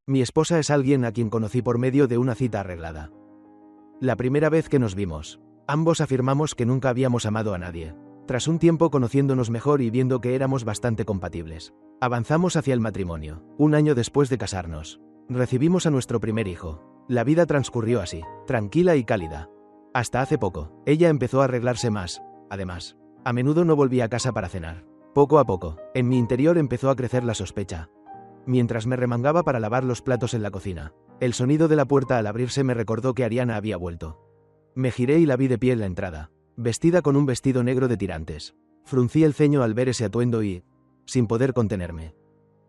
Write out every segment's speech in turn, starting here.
Mi esposa es alguien a quien conocí por medio de una cita arreglada. La primera vez que nos vimos, ambos afirmamos que nunca habíamos amado a nadie. Tras un tiempo conociéndonos mejor y viendo que éramos bastante compatibles, avanzamos hacia el matrimonio. Un año después de casarnos, recibimos a nuestro primer hijo. La vida transcurrió así, tranquila y cálida. Hasta hace poco, ella empezó a arreglarse más. Además, a menudo no volvía a casa para cenar. Poco a poco, en mi interior empezó a crecer la sospecha. Mientras me remangaba para lavar los platos en la cocina, el sonido de la puerta al abrirse me recordó que Ariana había vuelto. Me giré y la vi de pie en la entrada, vestida con un vestido negro de tirantes. Fruncí el ceño al ver ese atuendo y, sin poder contenerme,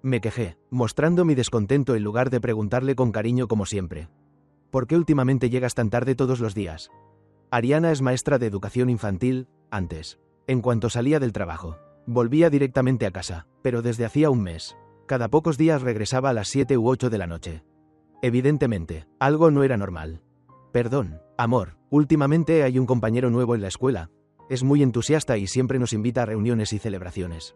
me quejé, mostrando mi descontento en lugar de preguntarle con cariño como siempre: ¿por qué últimamente llegas tan tarde todos los días? Ariana es maestra de educación infantil. Antes, en cuanto salía del trabajo, volvía directamente a casa, pero desde hacía un mes, cada pocos días regresaba a las 7 u 8 de la noche. Evidentemente, algo no era normal. Perdón, amor, últimamente hay un compañero nuevo en la escuela. Es muy entusiasta y siempre nos invita a reuniones y celebraciones.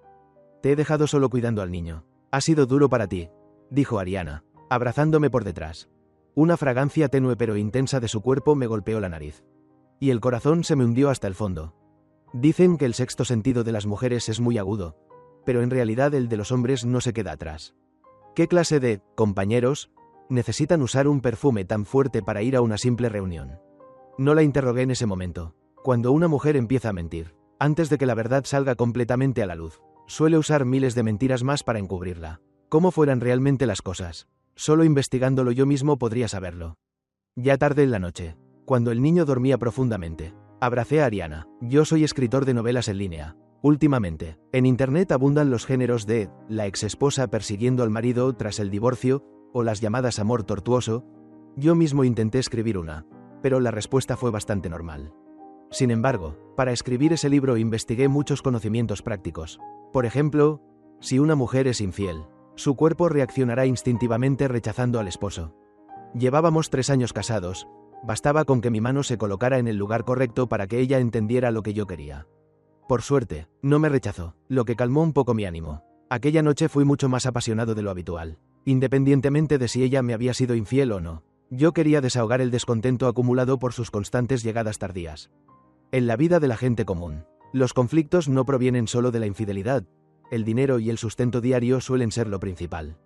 Te he dejado solo cuidando al niño. Ha sido duro para ti, dijo Ariana, abrazándome por detrás. Una fragancia tenue pero intensa de su cuerpo me golpeó la nariz. Y el corazón se me hundió hasta el fondo. Dicen que el sexto sentido de las mujeres es muy agudo, pero en realidad el de los hombres no se queda atrás. ¿Qué clase de compañeros necesitan usar un perfume tan fuerte para ir a una simple reunión? No la interrogué en ese momento. Cuando una mujer empieza a mentir, antes de que la verdad salga completamente a la luz, suele usar miles de mentiras más para encubrirla. ¿Cómo fueran realmente las cosas? Solo investigándolo yo mismo podría saberlo. Ya tarde en la noche, cuando el niño dormía profundamente, abracé a Ariana. Yo soy escritor de novelas en línea. Últimamente, en internet abundan los géneros de la exesposa persiguiendo al marido tras el divorcio, o las llamadas amor tortuoso. Yo mismo intenté escribir una, pero la respuesta fue bastante normal. Sin embargo, para escribir ese libro investigué muchos conocimientos prácticos. Por ejemplo, si una mujer es infiel, su cuerpo reaccionará instintivamente rechazando al esposo. Llevábamos 3 años casados, bastaba con que mi mano se colocara en el lugar correcto para que ella entendiera lo que yo quería. Por suerte, no me rechazó, lo que calmó un poco mi ánimo. Aquella noche fui mucho más apasionado de lo habitual, independientemente de si ella me había sido infiel o no. Yo quería desahogar el descontento acumulado por sus constantes llegadas tardías. En la vida de la gente común, los conflictos no provienen solo de la infidelidad. El dinero y el sustento diario suelen ser lo principal.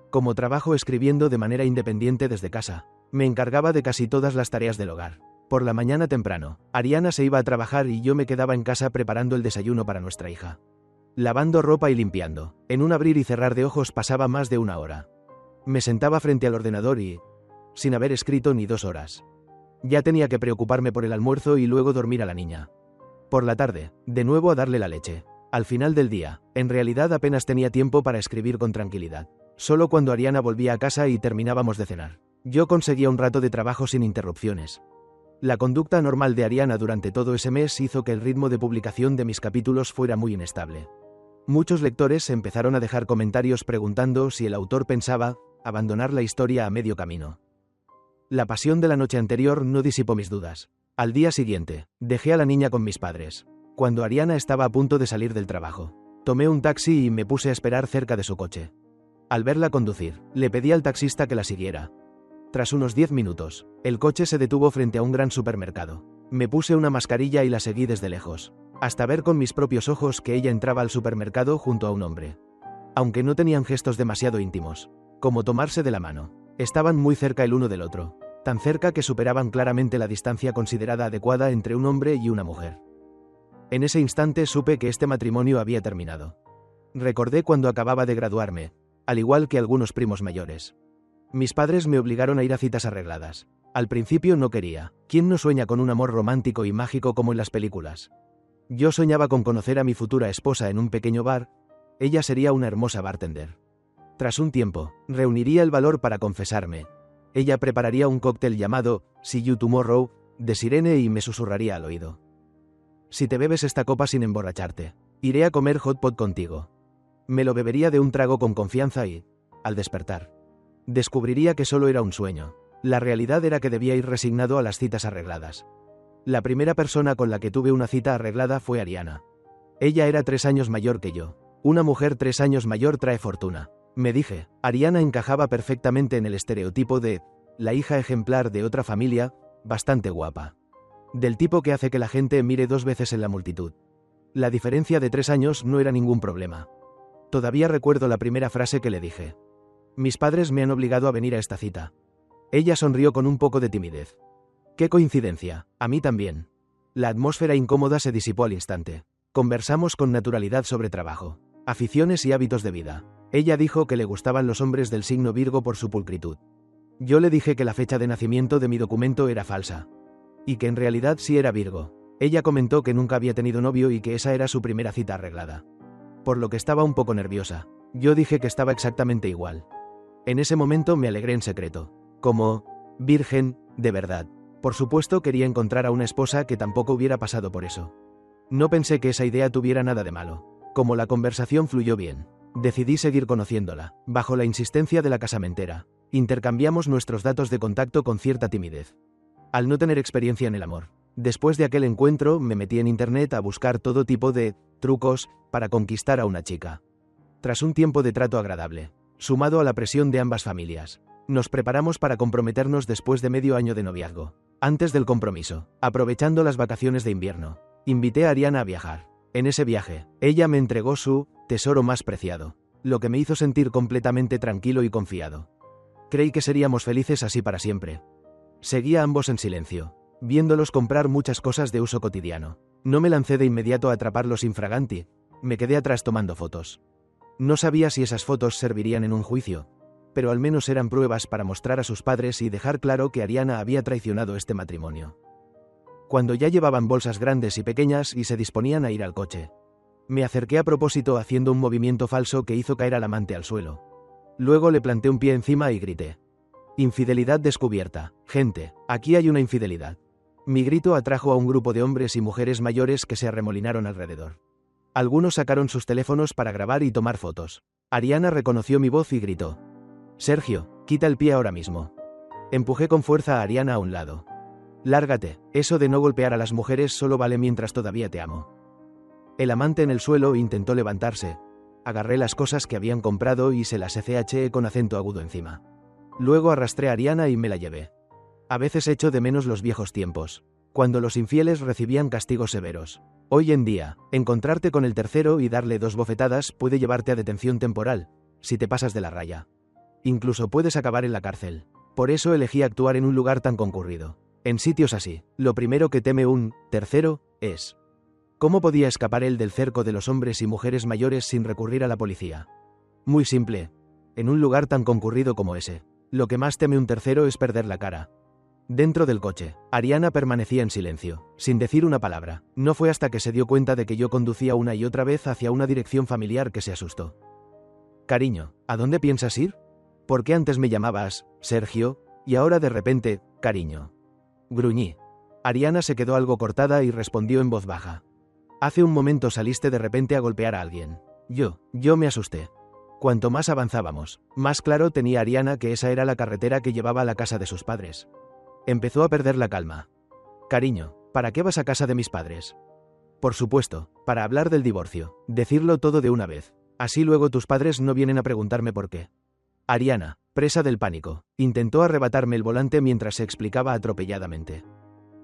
Como trabajo escribiendo de manera independiente desde casa, me encargaba de casi todas las tareas del hogar. Por la mañana temprano, Ariana se iba a trabajar y yo me quedaba en casa preparando el desayuno para nuestra hija. Lavando ropa y limpiando. En un abrir y cerrar de ojos pasaba más de 1 hora. Me sentaba frente al ordenador y, sin haber escrito ni 2 horas, ya tenía que preocuparme por el almuerzo y luego dormir a la niña. Por la tarde, de nuevo a darle la leche. Al final del día, en realidad apenas tenía tiempo para escribir con tranquilidad. Solo cuando Ariana volvía a casa y terminábamos de cenar, yo conseguía un rato de trabajo sin interrupciones. La conducta normal de Ariana durante todo ese mes hizo que el ritmo de publicación de mis capítulos fuera muy inestable. Muchos lectores empezaron a dejar comentarios preguntando si el autor pensaba abandonar la historia a medio camino. La pasión de la noche anterior no disipó mis dudas. Al día siguiente, dejé a la niña con mis padres. Cuando Ariana estaba a punto de salir del trabajo, tomé un taxi y me puse a esperar cerca de su coche. Al verla conducir, le pedí al taxista que la siguiera. Tras unos 10 minutos, el coche se detuvo frente a un gran supermercado. Me puse una mascarilla y la seguí desde lejos, hasta ver con mis propios ojos que ella entraba al supermercado junto a un hombre. Aunque no tenían gestos demasiado íntimos, como tomarse de la mano, estaban muy cerca el uno del otro, tan cerca que superaban claramente la distancia considerada adecuada entre un hombre y una mujer. En ese instante supe que este matrimonio había terminado. Recordé cuando acababa de graduarme, al igual que algunos primos mayores. Mis padres me obligaron a ir a citas arregladas. Al principio no quería. ¿Quién no sueña con un amor romántico y mágico como en las películas? Yo soñaba con conocer a mi futura esposa en un pequeño bar. Ella sería una hermosa bartender. Tras un tiempo, reuniría el valor para confesarme. Ella prepararía un cóctel llamado See You Tomorrow, de sirene y me susurraría al oído: si te bebes esta copa sin emborracharte, iré a comer hot pot contigo. Me lo bebería de un trago con confianza y, al despertar, descubriría que solo era un sueño. La realidad era que debía ir resignado a las citas arregladas. La primera persona con la que tuve una cita arreglada fue Ariana. Ella era 3 años mayor que yo. Una mujer 3 años mayor trae fortuna. Me dije, Ariana encajaba perfectamente en el estereotipo de la hija ejemplar de otra familia, bastante guapa. Del tipo que hace que la gente mire 2 veces en la multitud. La diferencia de 3 años no era ningún problema. Todavía recuerdo la primera frase que le dije. Mis padres me han obligado a venir a esta cita. Ella sonrió con un poco de timidez. ¡Qué coincidencia! A mí también. La atmósfera incómoda se disipó al instante. Conversamos con naturalidad sobre trabajo, aficiones y hábitos de vida. Ella dijo que le gustaban los hombres del signo Virgo por su pulcritud. Yo le dije que la fecha de nacimiento de mi documento era falsa. Y que en realidad sí era Virgo. Ella comentó que nunca había tenido novio y que esa era su primera cita arreglada. Por lo que estaba un poco nerviosa. Yo dije que estaba exactamente igual. En ese momento me alegré en secreto. Como virgen, de verdad. Por supuesto quería encontrar a una esposa que tampoco hubiera pasado por eso. No pensé que esa idea tuviera nada de malo. Como la conversación fluyó bien, decidí seguir conociéndola, bajo la insistencia de la casamentera. Intercambiamos nuestros datos de contacto con cierta timidez. Al no tener experiencia en el amor, después de aquel encuentro me metí en internet a buscar todo tipo de trucos para conquistar a una chica. Tras un tiempo de trato agradable, sumado a la presión de ambas familias, nos preparamos para comprometernos después de medio año de noviazgo. Antes del compromiso, aprovechando las vacaciones de invierno, invité a Ariana a viajar. En ese viaje, ella me entregó su tesoro más preciado, lo que me hizo sentir completamente tranquilo y confiado. Creí que seríamos felices así para siempre. Seguí a ambos en silencio, viéndolos comprar muchas cosas de uso cotidiano. No me lancé de inmediato a atraparlos infraganti, me quedé atrás tomando fotos. No sabía si esas fotos servirían en un juicio, pero al menos eran pruebas para mostrar a sus padres y dejar claro que Ariana había traicionado este matrimonio. Cuando ya llevaban bolsas grandes y pequeñas y se disponían a ir al coche, me acerqué a propósito haciendo un movimiento falso que hizo caer al amante al suelo. Luego le planté un pie encima y grité. Infidelidad descubierta. Gente, aquí hay una infidelidad. Mi grito atrajo a un grupo de hombres y mujeres mayores que se arremolinaron alrededor. Algunos sacaron sus teléfonos para grabar y tomar fotos. Ariana reconoció mi voz y gritó. Sergio, quita el pie ahora mismo. Empujé con fuerza a Ariana a un lado. Lárgate, eso de no golpear a las mujeres solo vale mientras todavía te amo. El amante en el suelo intentó levantarse. Agarré las cosas que habían comprado y se las eché con acento agudo encima. Luego arrastré a Ariana y me la llevé. A veces echo de menos los viejos tiempos, cuando los infieles recibían castigos severos. Hoy en día, encontrarte con el tercero y darle 2 bofetadas puede llevarte a detención temporal, si te pasas de la raya. Incluso puedes acabar en la cárcel. Por eso elegí actuar en un lugar tan concurrido. En sitios así, lo primero que teme un tercero es: ¿cómo podía escapar él del cerco de los hombres y mujeres mayores sin recurrir a la policía? Muy simple. En un lugar tan concurrido como ese, lo que más teme un tercero es perder la cara. Dentro del coche, Ariana permanecía en silencio, sin decir una palabra. No fue hasta que se dio cuenta de que yo conducía una y otra vez hacia una dirección familiar que se asustó. Cariño, ¿a dónde piensas ir? ¿Por qué antes me llamabas Sergio y ahora de repente, cariño? Gruñí. Ariana se quedó algo cortada y respondió en voz baja. Hace un momento saliste de repente a golpear a alguien. Yo me asusté. Cuanto más avanzábamos, más claro tenía Ariana que esa era la carretera que llevaba a la casa de sus padres. Empezó a perder la calma. Cariño, ¿para qué vas a casa de mis padres? Por supuesto, para hablar del divorcio, decirlo todo de una vez. Así luego tus padres no vienen a preguntarme por qué. Ariana, presa del pánico, intentó arrebatarme el volante mientras se explicaba atropelladamente.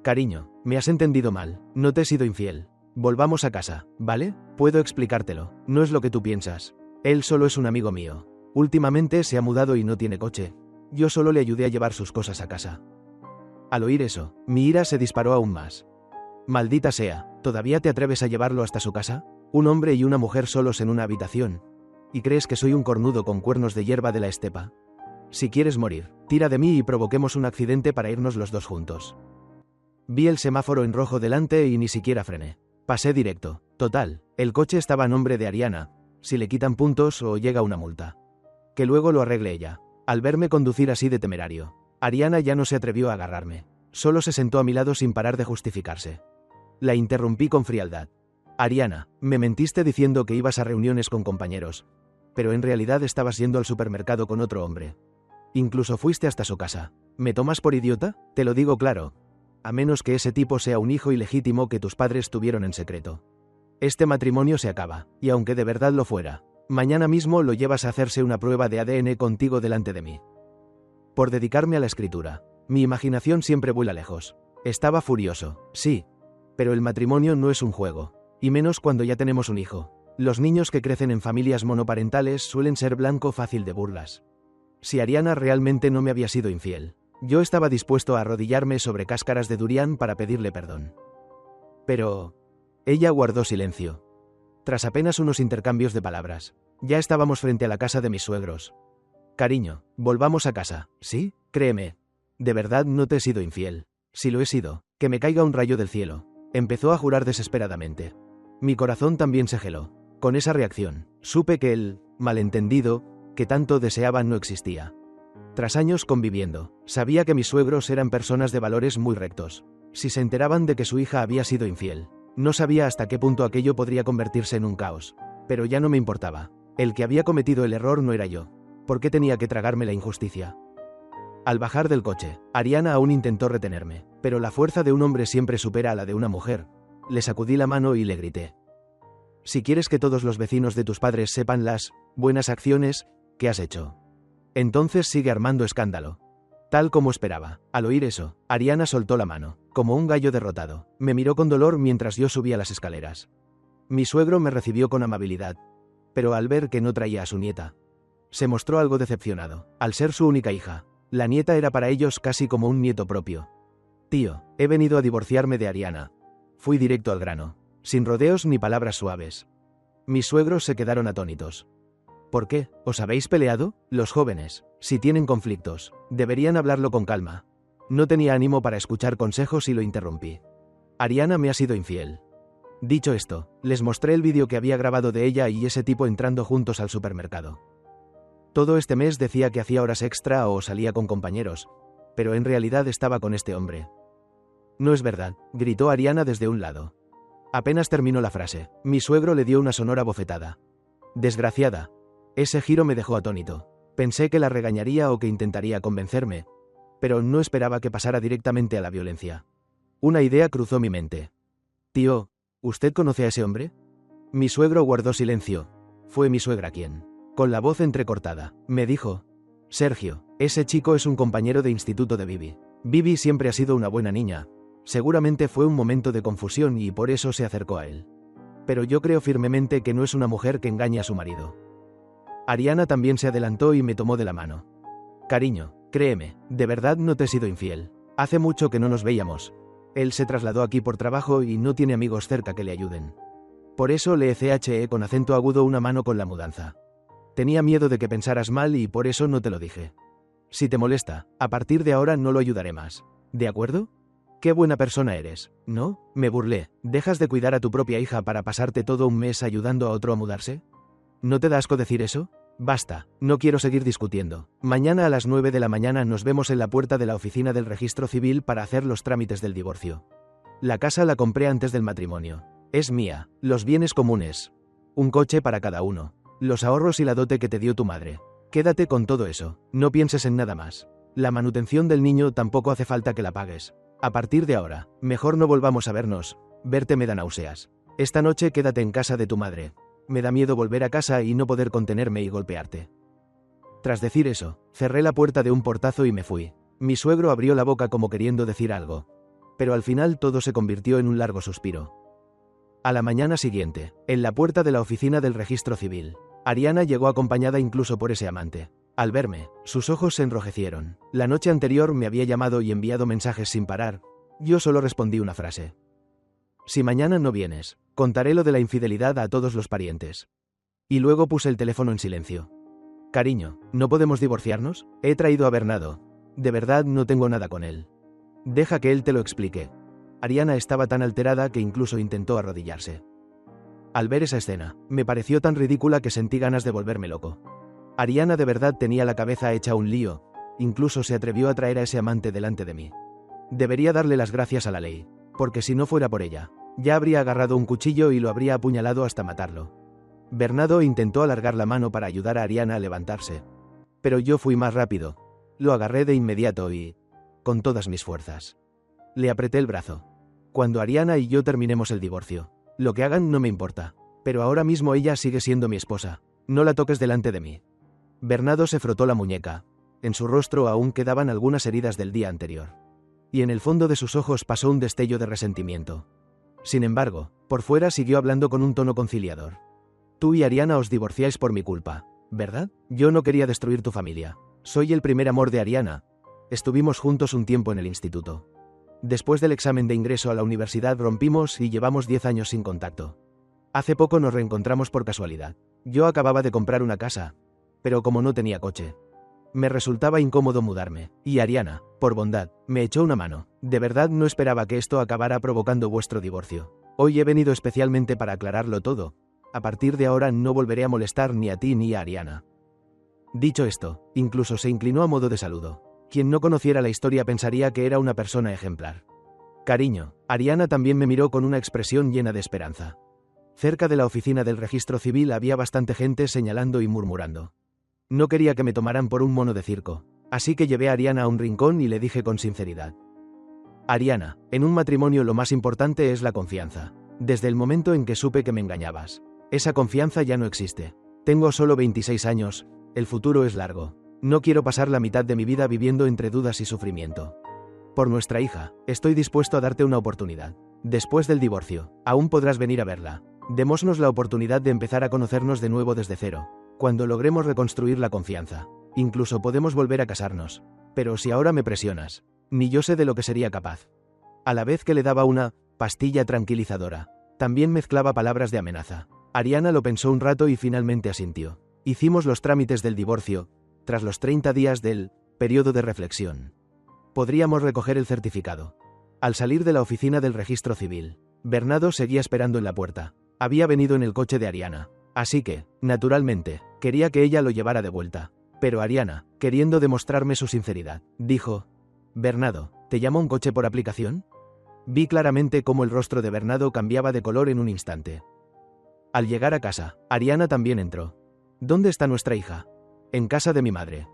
Cariño, me has entendido mal, no te he sido infiel. Volvamos a casa, ¿vale? Puedo explicártelo, no es lo que tú piensas. Él solo es un amigo mío. Últimamente se ha mudado y no tiene coche. Yo solo le ayudé a llevar sus cosas a casa. Al oír eso, mi ira se disparó aún más. Maldita sea, ¿todavía te atreves a llevarlo hasta su casa? Un hombre y una mujer solos en una habitación. ¿Y crees que soy un cornudo con cuernos de hierba de la estepa? Si quieres morir, tira de mí y provoquemos un accidente para irnos los dos juntos. Vi el semáforo en rojo delante y ni siquiera frené. Pasé directo. Total, el coche estaba a nombre de Ariana. Si le quitan puntos o llega una multa. Que luego lo arregle ella. Al verme conducir así de temerario, Ariana ya no se atrevió a agarrarme. Solo se sentó a mi lado sin parar de justificarse. La interrumpí con frialdad. Ariana, me mentiste diciendo que ibas a reuniones con compañeros, pero en realidad estabas yendo al supermercado con otro hombre. Incluso fuiste hasta su casa. ¿Me tomas por idiota? Te lo digo claro. A menos que ese tipo sea un hijo ilegítimo que tus padres tuvieron en secreto. Este matrimonio se acaba, y aunque de verdad lo fuera, Mañana mismo lo llevas a hacerse una prueba de ADN contigo delante de mí. Por dedicarme a la escritura. Mi imaginación siempre vuela lejos. Estaba furioso, sí. Pero el matrimonio no es un juego. Y menos cuando ya tenemos un hijo. Los niños que crecen en familias monoparentales suelen ser blanco fácil de burlas. Si Ariana realmente no me había sido infiel, yo estaba dispuesto a arrodillarme sobre cáscaras de durian para pedirle perdón. Pero ella guardó silencio. Tras apenas unos intercambios de palabras, ya estábamos frente a la casa de mis suegros. Cariño, volvamos a casa, ¿sí? Créeme. De verdad no te he sido infiel. Si lo he sido, que me caiga un rayo del cielo. Empezó a jurar desesperadamente. Mi corazón también se geló. Con esa reacción, supe que el malentendido que tanto deseaba no existía. Tras años conviviendo, sabía que mis suegros eran personas de valores muy rectos. Si se enteraban de que su hija había sido infiel, no sabía hasta qué punto aquello podría convertirse en un caos. Pero ya no me importaba. El que había cometido el error no era yo. ¿Por qué tenía que tragarme la injusticia? Al bajar del coche, Ariana aún intentó retenerme, pero la fuerza de un hombre siempre supera a la de una mujer. Le sacudí la mano y le grité. Si quieres que todos los vecinos de tus padres sepan las buenas acciones que has hecho, entonces sigue armando escándalo. Tal como esperaba. Al oír eso, Ariana soltó la mano, como un gallo derrotado. Me miró con dolor mientras yo subía las escaleras. Mi suegro me recibió con amabilidad, pero al ver que no traía a su nieta, se mostró algo decepcionado. Al ser su única hija, la nieta era para ellos casi como un nieto propio. Tío, he venido a divorciarme de Ariana. Fui directo al grano, sin rodeos ni palabras suaves. Mis suegros se quedaron atónitos. ¿Por qué? ¿Os habéis peleado? Los jóvenes, si tienen conflictos, deberían hablarlo con calma. No tenía ánimo para escuchar consejos y lo interrumpí. Ariana me ha sido infiel. Dicho esto, les mostré el vídeo que había grabado de ella y ese tipo entrando juntos al supermercado. Todo este mes decía que hacía horas extra o salía con compañeros, pero en realidad estaba con este hombre. No es verdad, gritó Ariana desde un lado. Apenas terminó la frase, mi suegro le dio una sonora bofetada. Desgraciada. Ese giro me dejó atónito. Pensé que la regañaría o que intentaría convencerme, pero no esperaba que pasara directamente a la violencia. Una idea cruzó mi mente. Tío, ¿usted conoce a ese hombre? Mi suegro guardó silencio. Fue mi suegra quien, con la voz entrecortada, me dijo: Sergio, ese chico es un compañero de instituto de Bibi. Bibi siempre ha sido una buena niña. Seguramente fue un momento de confusión y por eso se acercó a él. Pero yo creo firmemente que no es una mujer que engañe a su marido. Ariana también se adelantó y me tomó de la mano. Cariño, créeme, de verdad no te he sido infiel. Hace mucho que no nos veíamos. Él se trasladó aquí por trabajo y no tiene amigos cerca que le ayuden. Por eso le eché con acento agudo una mano con la mudanza. Tenía miedo de que pensaras mal y por eso no te lo dije. Si te molesta, a partir de ahora no lo ayudaré más. ¿De acuerdo? Qué buena persona eres, ¿no? Me burlé. ¿Dejas de cuidar a tu propia hija para pasarte todo un mes ayudando a otro a mudarse? ¿No te da asco decir eso? Basta, no quiero seguir discutiendo. Mañana a las 9 de la mañana nos vemos en la puerta de la oficina del registro civil para hacer los trámites del divorcio. La casa la compré antes del matrimonio. Es mía, los bienes comunes. Un coche para cada uno. Los ahorros y la dote que te dio tu madre. Quédate con todo eso, no pienses en nada más. La manutención del niño tampoco hace falta que la pagues. A partir de ahora, mejor no volvamos a vernos. Verte me da náuseas. Esta noche quédate en casa de tu madre. Me da miedo volver a casa y no poder contenerme y golpearte. Tras decir eso, cerré la puerta de un portazo y me fui. Mi suegro abrió la boca como queriendo decir algo. Pero al final todo se convirtió en un largo suspiro. A la mañana siguiente, en la puerta de la oficina del registro civil, Ariana llegó acompañada incluso por ese amante. Al verme, sus ojos se enrojecieron. La noche anterior me había llamado y enviado mensajes sin parar. Yo solo respondí una frase. Si mañana no vienes, contaré lo de la infidelidad a todos los parientes. Y luego puse el teléfono en silencio. Cariño, ¿no podemos divorciarnos? He traído a Bernardo. De verdad no tengo nada con él. Deja que él te lo explique. Ariana estaba tan alterada que incluso intentó arrodillarse. Al ver esa escena, me pareció tan ridícula que sentí ganas de volverme loco. Ariana de verdad tenía la cabeza hecha un lío, incluso se atrevió a traer a ese amante delante de mí. Debería darle las gracias a la ley, porque si no fuera por ella, ya habría agarrado un cuchillo y lo habría apuñalado hasta matarlo. Bernardo intentó alargar la mano para ayudar a Ariana a levantarse. Pero yo fui más rápido. Lo agarré de inmediato y, con todas mis fuerzas, le apreté el brazo. Cuando Ariana y yo terminemos el divorcio, lo que hagan no me importa. Pero ahora mismo ella sigue siendo mi esposa. No la toques delante de mí. Bernardo se frotó la muñeca. En su rostro aún quedaban algunas heridas del día anterior. Y en el fondo de sus ojos pasó un destello de resentimiento. Sin embargo, por fuera siguió hablando con un tono conciliador. Tú y Ariana os divorciáis por mi culpa, ¿verdad? Yo no quería destruir tu familia. Soy el primer amor de Ariana. Estuvimos juntos un tiempo en el instituto. Después del examen de ingreso a la universidad rompimos y llevamos 10 años sin contacto. Hace poco nos reencontramos por casualidad. Yo acababa de comprar una casa, pero como no tenía coche, me resultaba incómodo mudarme, y Ariana, por bondad, me echó una mano. De verdad no esperaba que esto acabara provocando vuestro divorcio. Hoy he venido especialmente para aclararlo todo. A partir de ahora no volveré a molestar ni a ti ni a Ariana. Dicho esto, incluso se inclinó a modo de saludo. Quien no conociera la historia pensaría que era una persona ejemplar. Cariño, Ariana también me miró con una expresión llena de esperanza. Cerca de la oficina del registro civil había bastante gente señalando y murmurando. No quería que me tomaran por un mono de circo, así que llevé a Ariana a un rincón y le dije con sinceridad. Ariana, en un matrimonio lo más importante es la confianza. Desde el momento en que supe que me engañabas, esa confianza ya no existe. Tengo solo 26 años, el futuro es largo. No quiero pasar la mitad de mi vida viviendo entre dudas y sufrimiento. Por nuestra hija, estoy dispuesto a darte una oportunidad. Después del divorcio, aún podrás venir a verla. Démonos la oportunidad de empezar a conocernos de nuevo desde cero. Cuando logremos reconstruir la confianza, incluso podemos volver a casarnos. Pero si ahora me presionas, ni yo sé de lo que sería capaz. A la vez que le daba una pastilla tranquilizadora, también mezclaba palabras de amenaza. Ariana lo pensó un rato y finalmente asintió. Hicimos los trámites del divorcio, tras los 30 días del periodo de reflexión. Podríamos recoger el certificado. Al salir de la oficina del registro civil, Bernardo seguía esperando en la puerta. Había venido en el coche de Ariana. Así que, naturalmente, quería que ella lo llevara de vuelta. Pero Ariana, queriendo demostrarme su sinceridad, dijo: Bernardo, ¿te llama un coche por aplicación? Vi claramente cómo el rostro de Bernardo cambiaba de color en un instante. Al llegar a casa, Ariana también entró. ¿Dónde está nuestra hija? En casa de mi madre.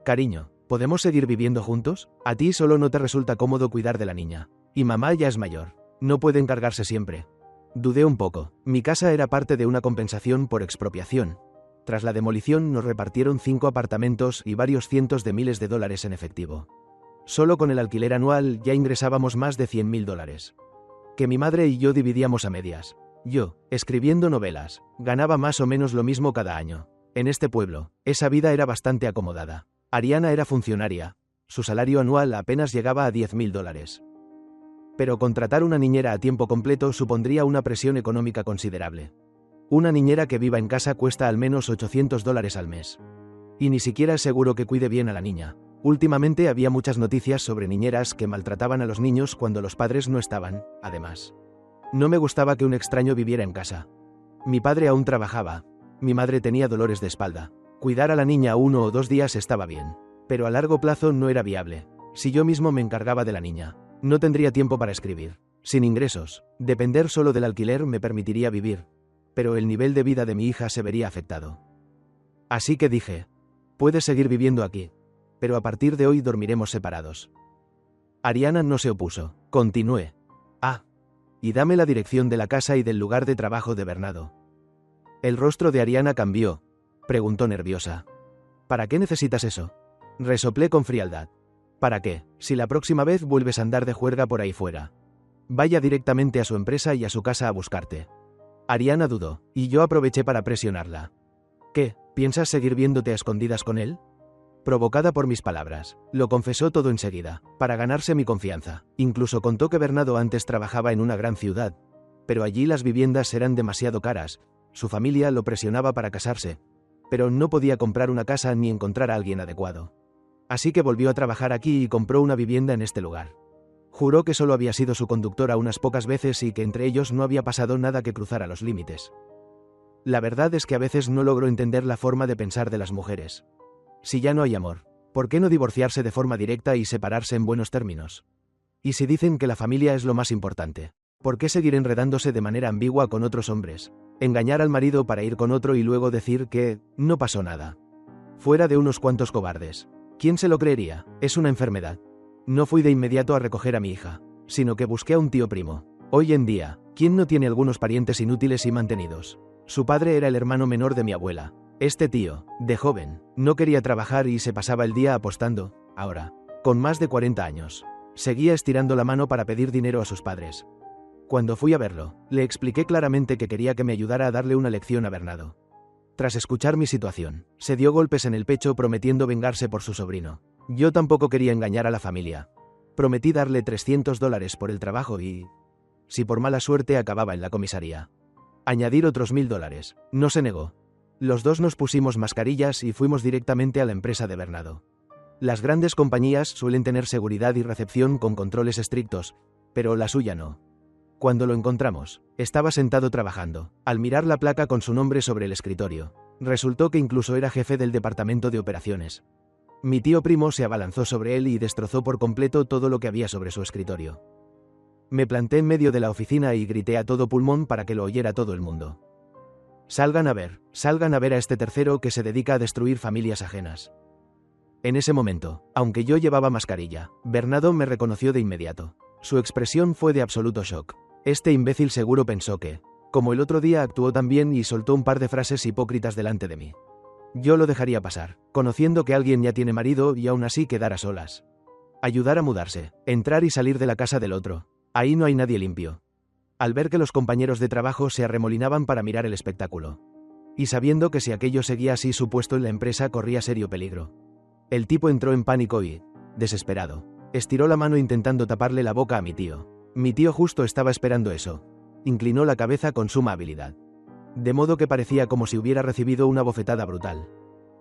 Cariño, ¿podemos seguir viviendo juntos? A ti solo no te resulta cómodo cuidar de la niña. Y mamá ya es mayor. No puede encargarse siempre. Dudé un poco. Mi casa era parte de una compensación por expropiación. Tras la demolición nos repartieron 5 apartamentos y varios cientos de miles de dólares en efectivo. Solo con el alquiler anual ya ingresábamos más de $100.000. Que mi madre y yo dividíamos a medias. Yo, escribiendo novelas, ganaba más o menos lo mismo cada año. En este pueblo, esa vida era bastante acomodada. Ariana era funcionaria. Su salario anual apenas llegaba a $10.000. Pero contratar una niñera a tiempo completo supondría una presión económica considerable. Una niñera que viva en casa cuesta al menos $800 al mes. Y ni siquiera es seguro que cuide bien a la niña. Últimamente había muchas noticias sobre niñeras que maltrataban a los niños cuando los padres no estaban, además. No me gustaba que un extraño viviera en casa. Mi padre aún trabajaba. Mi madre tenía dolores de espalda. Cuidar a la niña 1 o 2 días estaba bien. Pero a largo plazo no era viable. Si yo mismo me encargaba de la niña, no tendría tiempo para escribir. Sin ingresos, depender solo del alquiler me permitiría vivir. Pero el nivel de vida de mi hija se vería afectado. Así que dije: puedes seguir viviendo aquí. Pero a partir de hoy dormiremos separados. Ariana no se opuso. Continué. Y dame la dirección de la casa y del lugar de trabajo de Bernardo. El rostro de Ariana cambió. Preguntó nerviosa. ¿Para qué necesitas eso? Resoplé con frialdad. ¿Para qué, si la próxima vez vuelves a andar de juerga por ahí fuera? Vaya directamente a su empresa y a su casa a buscarte. Ariana dudó, y yo aproveché para presionarla. ¿Qué, piensas seguir viéndote a escondidas con él? Provocada por mis palabras, lo confesó todo enseguida, para ganarse mi confianza. Incluso contó que Bernardo antes trabajaba en una gran ciudad, pero allí las viviendas eran demasiado caras, su familia lo presionaba para casarse, pero no podía comprar una casa ni encontrar a alguien adecuado. Así que volvió a trabajar aquí y compró una vivienda en este lugar. Juró que solo había sido su conductora unas pocas veces y que entre ellos no había pasado nada que cruzara los límites. La verdad es que a veces no logro entender la forma de pensar de las mujeres. Si ya no hay amor, ¿por qué no divorciarse de forma directa y separarse en buenos términos? Y si dicen que la familia es lo más importante, ¿por qué seguir enredándose de manera ambigua con otros hombres? Engañar al marido para ir con otro y luego decir que no pasó nada. Fuera de unos cuantos cobardes. ¿Quién se lo creería? Es una enfermedad. No fui de inmediato a recoger a mi hija, sino que busqué a un tío primo. Hoy en día, ¿quién no tiene algunos parientes inútiles y mantenidos? Su padre era el hermano menor de mi abuela. Este tío, de joven, no quería trabajar y se pasaba el día apostando. Ahora, con más de 40 años, seguía estirando la mano para pedir dinero a sus padres. Cuando fui a verlo, le expliqué claramente que quería que me ayudara a darle una lección a Bernardo. Tras escuchar mi situación, se dio golpes en el pecho prometiendo vengarse por su sobrino. Yo tampoco quería engañar a la familia. Prometí darle $300 por el trabajo y... si por mala suerte acababa en la comisaría, añadir otros $1000. No se negó. Los dos nos pusimos mascarillas y fuimos directamente a la empresa de Bernardo. Las grandes compañías suelen tener seguridad y recepción con controles estrictos, pero la suya no. Cuando lo encontramos, estaba sentado trabajando. Al mirar la placa con su nombre sobre el escritorio, resultó que incluso era jefe del departamento de operaciones. Mi tío primo se abalanzó sobre él y destrozó por completo todo lo que había sobre su escritorio. Me planté en medio de la oficina y grité a todo pulmón para que lo oyera todo el mundo. Salgan a ver a este tercero que se dedica a destruir familias ajenas. En ese momento, aunque yo llevaba mascarilla, Bernardo me reconoció de inmediato. Su expresión fue de absoluto shock. Este imbécil seguro pensó que, como el otro día, actuó también y soltó un par de frases hipócritas delante de mí. Yo lo dejaría pasar, conociendo que alguien ya tiene marido y aún así quedar a solas. Ayudar a mudarse, entrar y salir de la casa del otro. Ahí no hay nadie limpio. Al ver que los compañeros de trabajo se arremolinaban para mirar el espectáculo, y sabiendo que si aquello seguía así su puesto en la empresa corría serio peligro, el tipo entró en pánico y, desesperado, estiró la mano intentando taparle la boca a mi tío. Mi tío justo estaba esperando eso. Inclinó la cabeza con suma habilidad, de modo que parecía como si hubiera recibido una bofetada brutal.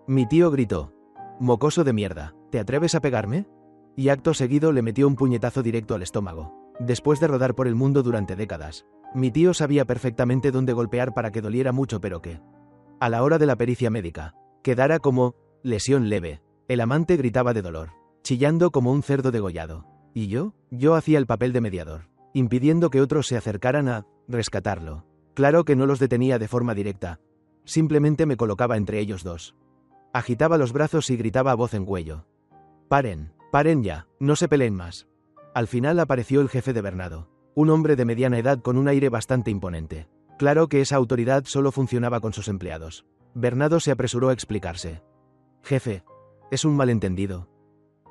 Mi tío gritó: «Mocoso de mierda, ¿te atreves a pegarme?», y acto seguido le metió un puñetazo directo al estómago. Después de rodar por el mundo durante décadas, mi tío sabía perfectamente dónde golpear para que doliera mucho, pero que, a la hora de la pericia médica, quedara como lesión leve. El amante gritaba de dolor, chillando como un cerdo degollado. Y yo hacía el papel de mediador, impidiendo que otros se acercaran a rescatarlo. Claro que no los detenía de forma directa, simplemente me colocaba entre ellos dos. Agitaba los brazos y gritaba a voz en cuello: «Paren ya, no se peleen más». Al final apareció el jefe de Bernardo, un hombre de mediana edad con un aire bastante imponente. Claro que esa autoridad solo funcionaba con sus empleados. Bernardo se apresuró a explicarse: «Jefe, es un malentendido.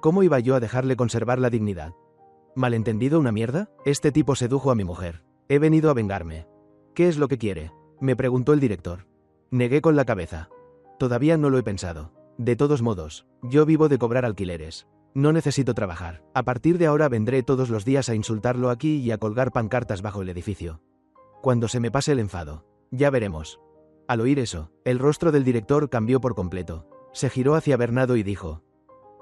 ¿Cómo iba yo a dejarle conservar la dignidad?» «¿Malentendido una mierda? Este tipo sedujo a mi mujer. He venido a vengarme». «¿Qué es lo que quiere?», me preguntó el director. Negué con la cabeza. «Todavía no lo he pensado. De todos modos, yo vivo de cobrar alquileres. No necesito trabajar. A partir de ahora vendré todos los días a insultarlo aquí y a colgar pancartas bajo el edificio. Cuando se me pase el enfado, ya veremos». Al oír eso, el rostro del director cambió por completo. Se giró hacia Bernardo y dijo: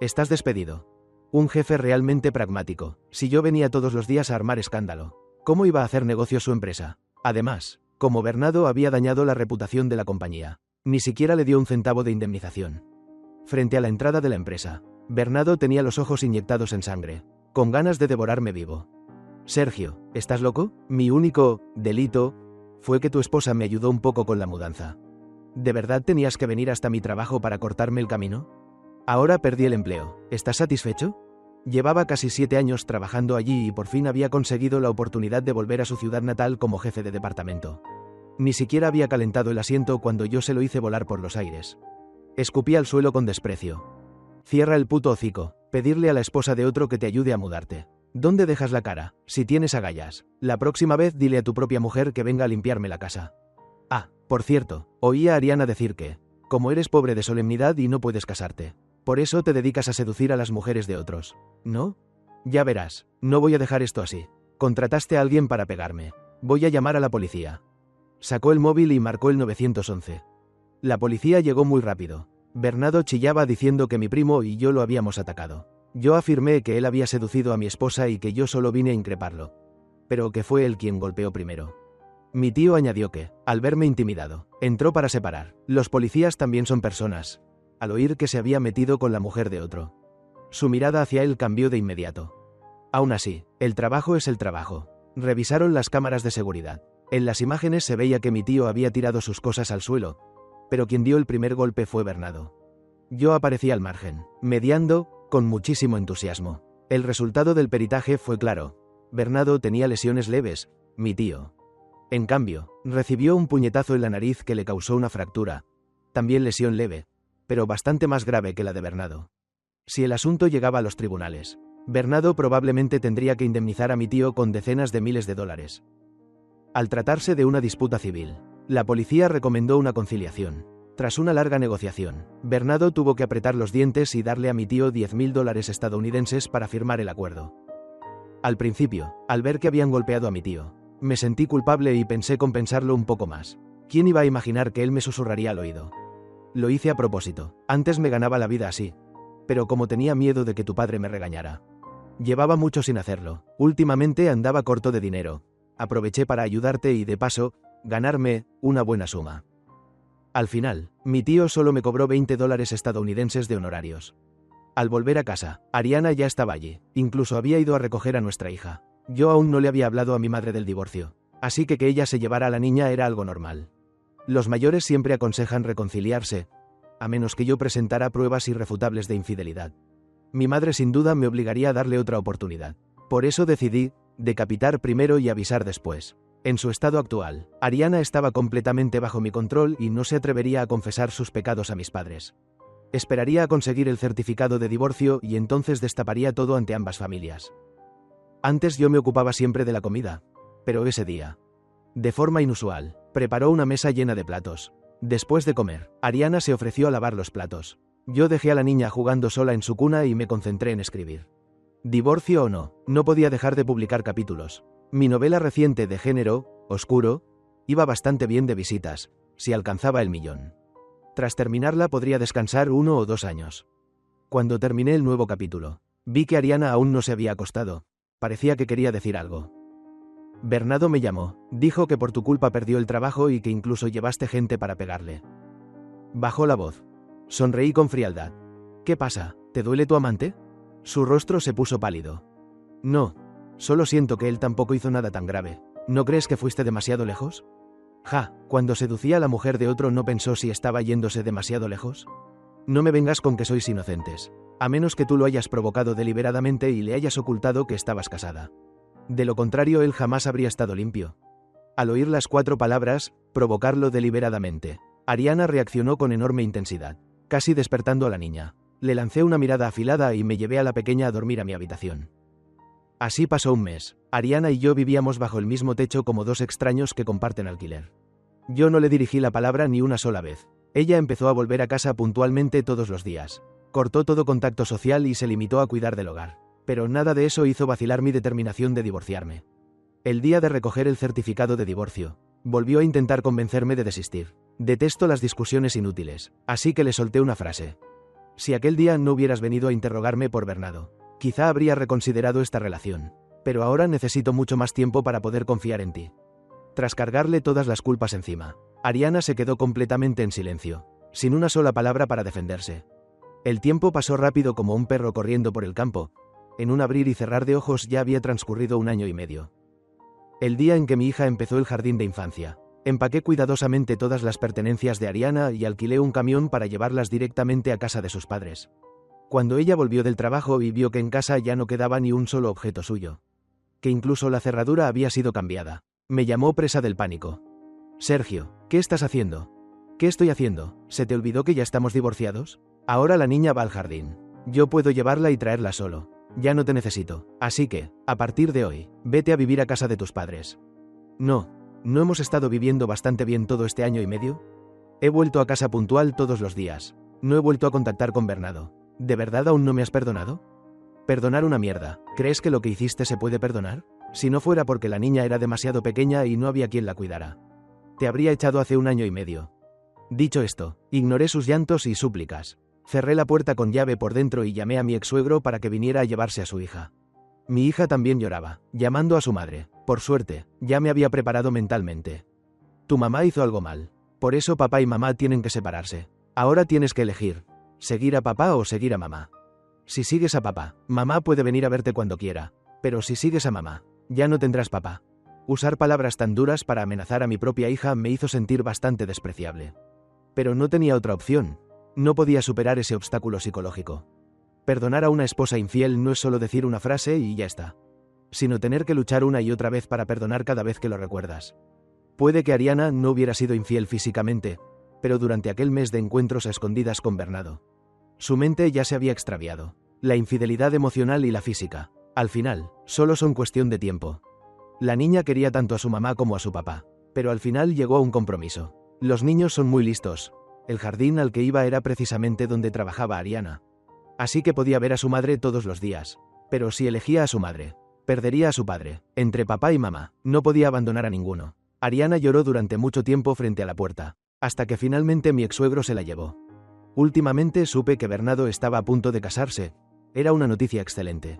«Estás despedido». Un jefe realmente pragmático. Si yo venía todos los días a armar escándalo, ¿cómo iba a hacer negocio su empresa? Además, como Bernardo había dañado la reputación de la compañía, ni siquiera le dio un centavo de indemnización. Frente a la entrada de la empresa, Bernardo tenía los ojos inyectados en sangre, con ganas de devorarme vivo. «Sergio, ¿estás loco? Mi único delito fue que tu esposa me ayudó un poco con la mudanza. ¿De verdad tenías que venir hasta mi trabajo para cortarme el camino? Ahora perdí el empleo. ¿Estás satisfecho?». Llevaba casi 7 años trabajando allí y por fin había conseguido la oportunidad de volver a su ciudad natal como jefe de departamento. Ni siquiera había calentado el asiento cuando yo se lo hice volar por los aires. Escupí al suelo con desprecio. «Cierra el puto hocico. Pedirle a la esposa de otro que te ayude a mudarte. ¿Dónde dejas la cara? Si tienes agallas, la próxima vez dile a tu propia mujer que venga a limpiarme la casa». Ah, por cierto, oí a Ariana decir que, como eres pobre de solemnidad y no puedes casarte, por eso te dedicas a seducir a las mujeres de otros, ¿no? Ya verás, no voy a dejar esto así. Contrataste a alguien para pegarme. Voy a llamar a la policía. Sacó el móvil y marcó el 911. La policía llegó muy rápido. Bernardo chillaba diciendo que mi primo y yo lo habíamos atacado. Yo afirmé que él había seducido a mi esposa y que yo solo vine a increparlo, pero que fue él quien golpeó primero. Mi tío añadió que, al verme intimidado, entró para separar. Los policías también son personas. Al oír que se había metido con la mujer de otro, su mirada hacia él cambió de inmediato. Aún así, el trabajo es el trabajo. Revisaron las cámaras de seguridad. En las imágenes se veía que mi tío había tirado sus cosas al suelo, pero quien dio el primer golpe fue Bernardo. Yo aparecí al margen, mediando, con muchísimo entusiasmo. El resultado del peritaje fue claro. Bernardo tenía lesiones leves, mi tío, en cambio, recibió un puñetazo en la nariz que le causó una fractura, también lesión leve, pero bastante más grave que la de Bernardo. Si el asunto llegaba a los tribunales, Bernardo probablemente tendría que indemnizar a mi tío con decenas de miles de dólares. Al tratarse de una disputa civil, la policía recomendó una conciliación. Tras una larga negociación, Bernardo tuvo que apretar los dientes y darle a mi tío $10.000 estadounidenses para firmar el acuerdo. Al principio, al ver que habían golpeado a mi tío, me sentí culpable y pensé compensarlo un poco más. ¿Quién iba a imaginar que él me susurraría al oído? Lo hice a propósito, antes me ganaba la vida así. Pero como tenía miedo de que tu padre me regañara. Llevaba mucho sin hacerlo, últimamente andaba corto de dinero. Aproveché para ayudarte y de paso, ganarme una buena suma. Al final, mi tío solo me cobró $20 estadounidenses de honorarios. Al volver a casa, Ariana ya estaba allí, incluso había ido a recoger a nuestra hija. Yo aún no le había hablado a mi madre del divorcio, así que ella se llevara a la niña era algo normal. Los mayores siempre aconsejan reconciliarse, a menos que yo presentara pruebas irrefutables de infidelidad. Mi madre sin duda me obligaría a darle otra oportunidad. Por eso decidí decapitar primero y avisar después. En su estado actual, Ariana estaba completamente bajo mi control y no se atrevería a confesar sus pecados a mis padres. Esperaría a conseguir el certificado de divorcio y entonces destaparía todo ante ambas familias. Antes yo me ocupaba siempre de la comida, pero ese día, de forma inusual, preparó una mesa llena de platos. Después de comer, Ariana se ofreció a lavar los platos. Yo dejé a la niña jugando sola en su cuna y me concentré en escribir. Divorcio o no, no podía dejar de publicar capítulos. Mi novela reciente de género, oscuro, iba bastante bien de visitas, si alcanzaba el 1.000.000. Tras terminarla podría descansar 1 o 2 años. Cuando terminé el nuevo capítulo, vi que Ariana aún no se había acostado. Parecía que quería decir algo. Bernardo me llamó, dijo que por tu culpa perdió el trabajo y que incluso llevaste gente para pegarle. Bajó la voz. Sonreí con frialdad. ¿Qué pasa? ¿Te duele tu amante? Su rostro se puso pálido. No, solo siento que él tampoco hizo nada tan grave. ¿No crees que fuiste demasiado lejos? Cuando seducía a la mujer de otro no pensó si estaba yéndose demasiado lejos. No me vengas con que sois inocentes, a menos que tú lo hayas provocado deliberadamente y le hayas ocultado que estabas casada. De lo contrario él jamás habría estado limpio. Al oír las 4 palabras, provocarlo deliberadamente, Ariana reaccionó con enorme intensidad, casi despertando a la niña. Le lancé una mirada afilada y me llevé a la pequeña a dormir a mi habitación. Así pasó un mes. Ariana y yo vivíamos bajo el mismo techo como 2 extraños que comparten alquiler. Yo no le dirigí la palabra ni una sola vez. Ella empezó a volver a casa puntualmente todos los días. Cortó todo contacto social y se limitó a cuidar del hogar. Pero nada de eso hizo vacilar mi determinación de divorciarme. El día de recoger el certificado de divorcio, volvió a intentar convencerme de desistir. Detesto las discusiones inútiles, así que le solté una frase. Si aquel día no hubieras venido a interrogarme por Bernardo, quizá habría reconsiderado esta relación. Pero ahora necesito mucho más tiempo para poder confiar en ti. Tras cargarle todas las culpas encima, Ariana se quedó completamente en silencio, sin una sola palabra para defenderse. El tiempo pasó rápido como un perro corriendo por el campo. En un abrir y cerrar de ojos ya había transcurrido 1 año y medio. El día en que mi hija empezó el jardín de infancia, empaqué cuidadosamente todas las pertenencias de Ariana y alquilé un camión para llevarlas directamente a casa de sus padres. Cuando ella volvió del trabajo y vio que en casa ya no quedaba ni un solo objeto suyo, que incluso la cerradura había sido cambiada, me llamó presa del pánico. Sergio, ¿qué estás haciendo? ¿Qué estoy haciendo? ¿Se te olvidó que ya estamos divorciados? Ahora la niña va al jardín. Yo puedo llevarla y traerla solo. Ya no te necesito. Así que, a partir de hoy, vete a vivir a casa de tus padres. ¿No hemos estado viviendo bastante bien todo este 1 año y medio? He vuelto a casa puntual todos los días. No he vuelto a contactar con Bernardo. ¿De verdad aún no me has perdonado? Perdonar una mierda. ¿Crees que lo que hiciste se puede perdonar? Si no fuera porque la niña era demasiado pequeña y no había quien la cuidara. Te habría echado hace 1 año y medio. Dicho esto, ignoré sus llantos y súplicas. Cerré la puerta con llave por dentro y llamé a mi ex-suegro para que viniera a llevarse a su hija. Mi hija también lloraba, llamando a su madre. Por suerte, ya me había preparado mentalmente. Tu mamá hizo algo mal. Por eso papá y mamá tienen que separarse. Ahora tienes que elegir. ¿Seguir a papá o seguir a mamá? Si sigues a papá, mamá puede venir a verte cuando quiera. Pero si sigues a mamá, ya no tendrás papá. Usar palabras tan duras para amenazar a mi propia hija me hizo sentir bastante despreciable. Pero no tenía otra opción. No podía superar ese obstáculo psicológico. Perdonar a una esposa infiel no es solo decir una frase y ya está, sino tener que luchar una y otra vez para perdonar cada vez que lo recuerdas. Puede que Ariana no hubiera sido infiel físicamente, pero durante aquel mes de encuentros a escondidas con Bernardo. Su mente ya se había extraviado. La infidelidad emocional y la física, al final, solo son cuestión de tiempo. La niña quería tanto a su mamá como a su papá, pero al final llegó a un compromiso. Los niños son muy listos. El jardín al que iba era precisamente donde trabajaba Ariana. Así que podía ver a su madre todos los días. Pero si elegía a su madre, perdería a su padre. Entre papá y mamá, no podía abandonar a ninguno. Ariana lloró durante mucho tiempo frente a la puerta, hasta que finalmente mi ex-suegro se la llevó. Últimamente supe que Bernardo estaba a punto de casarse. Era una noticia excelente.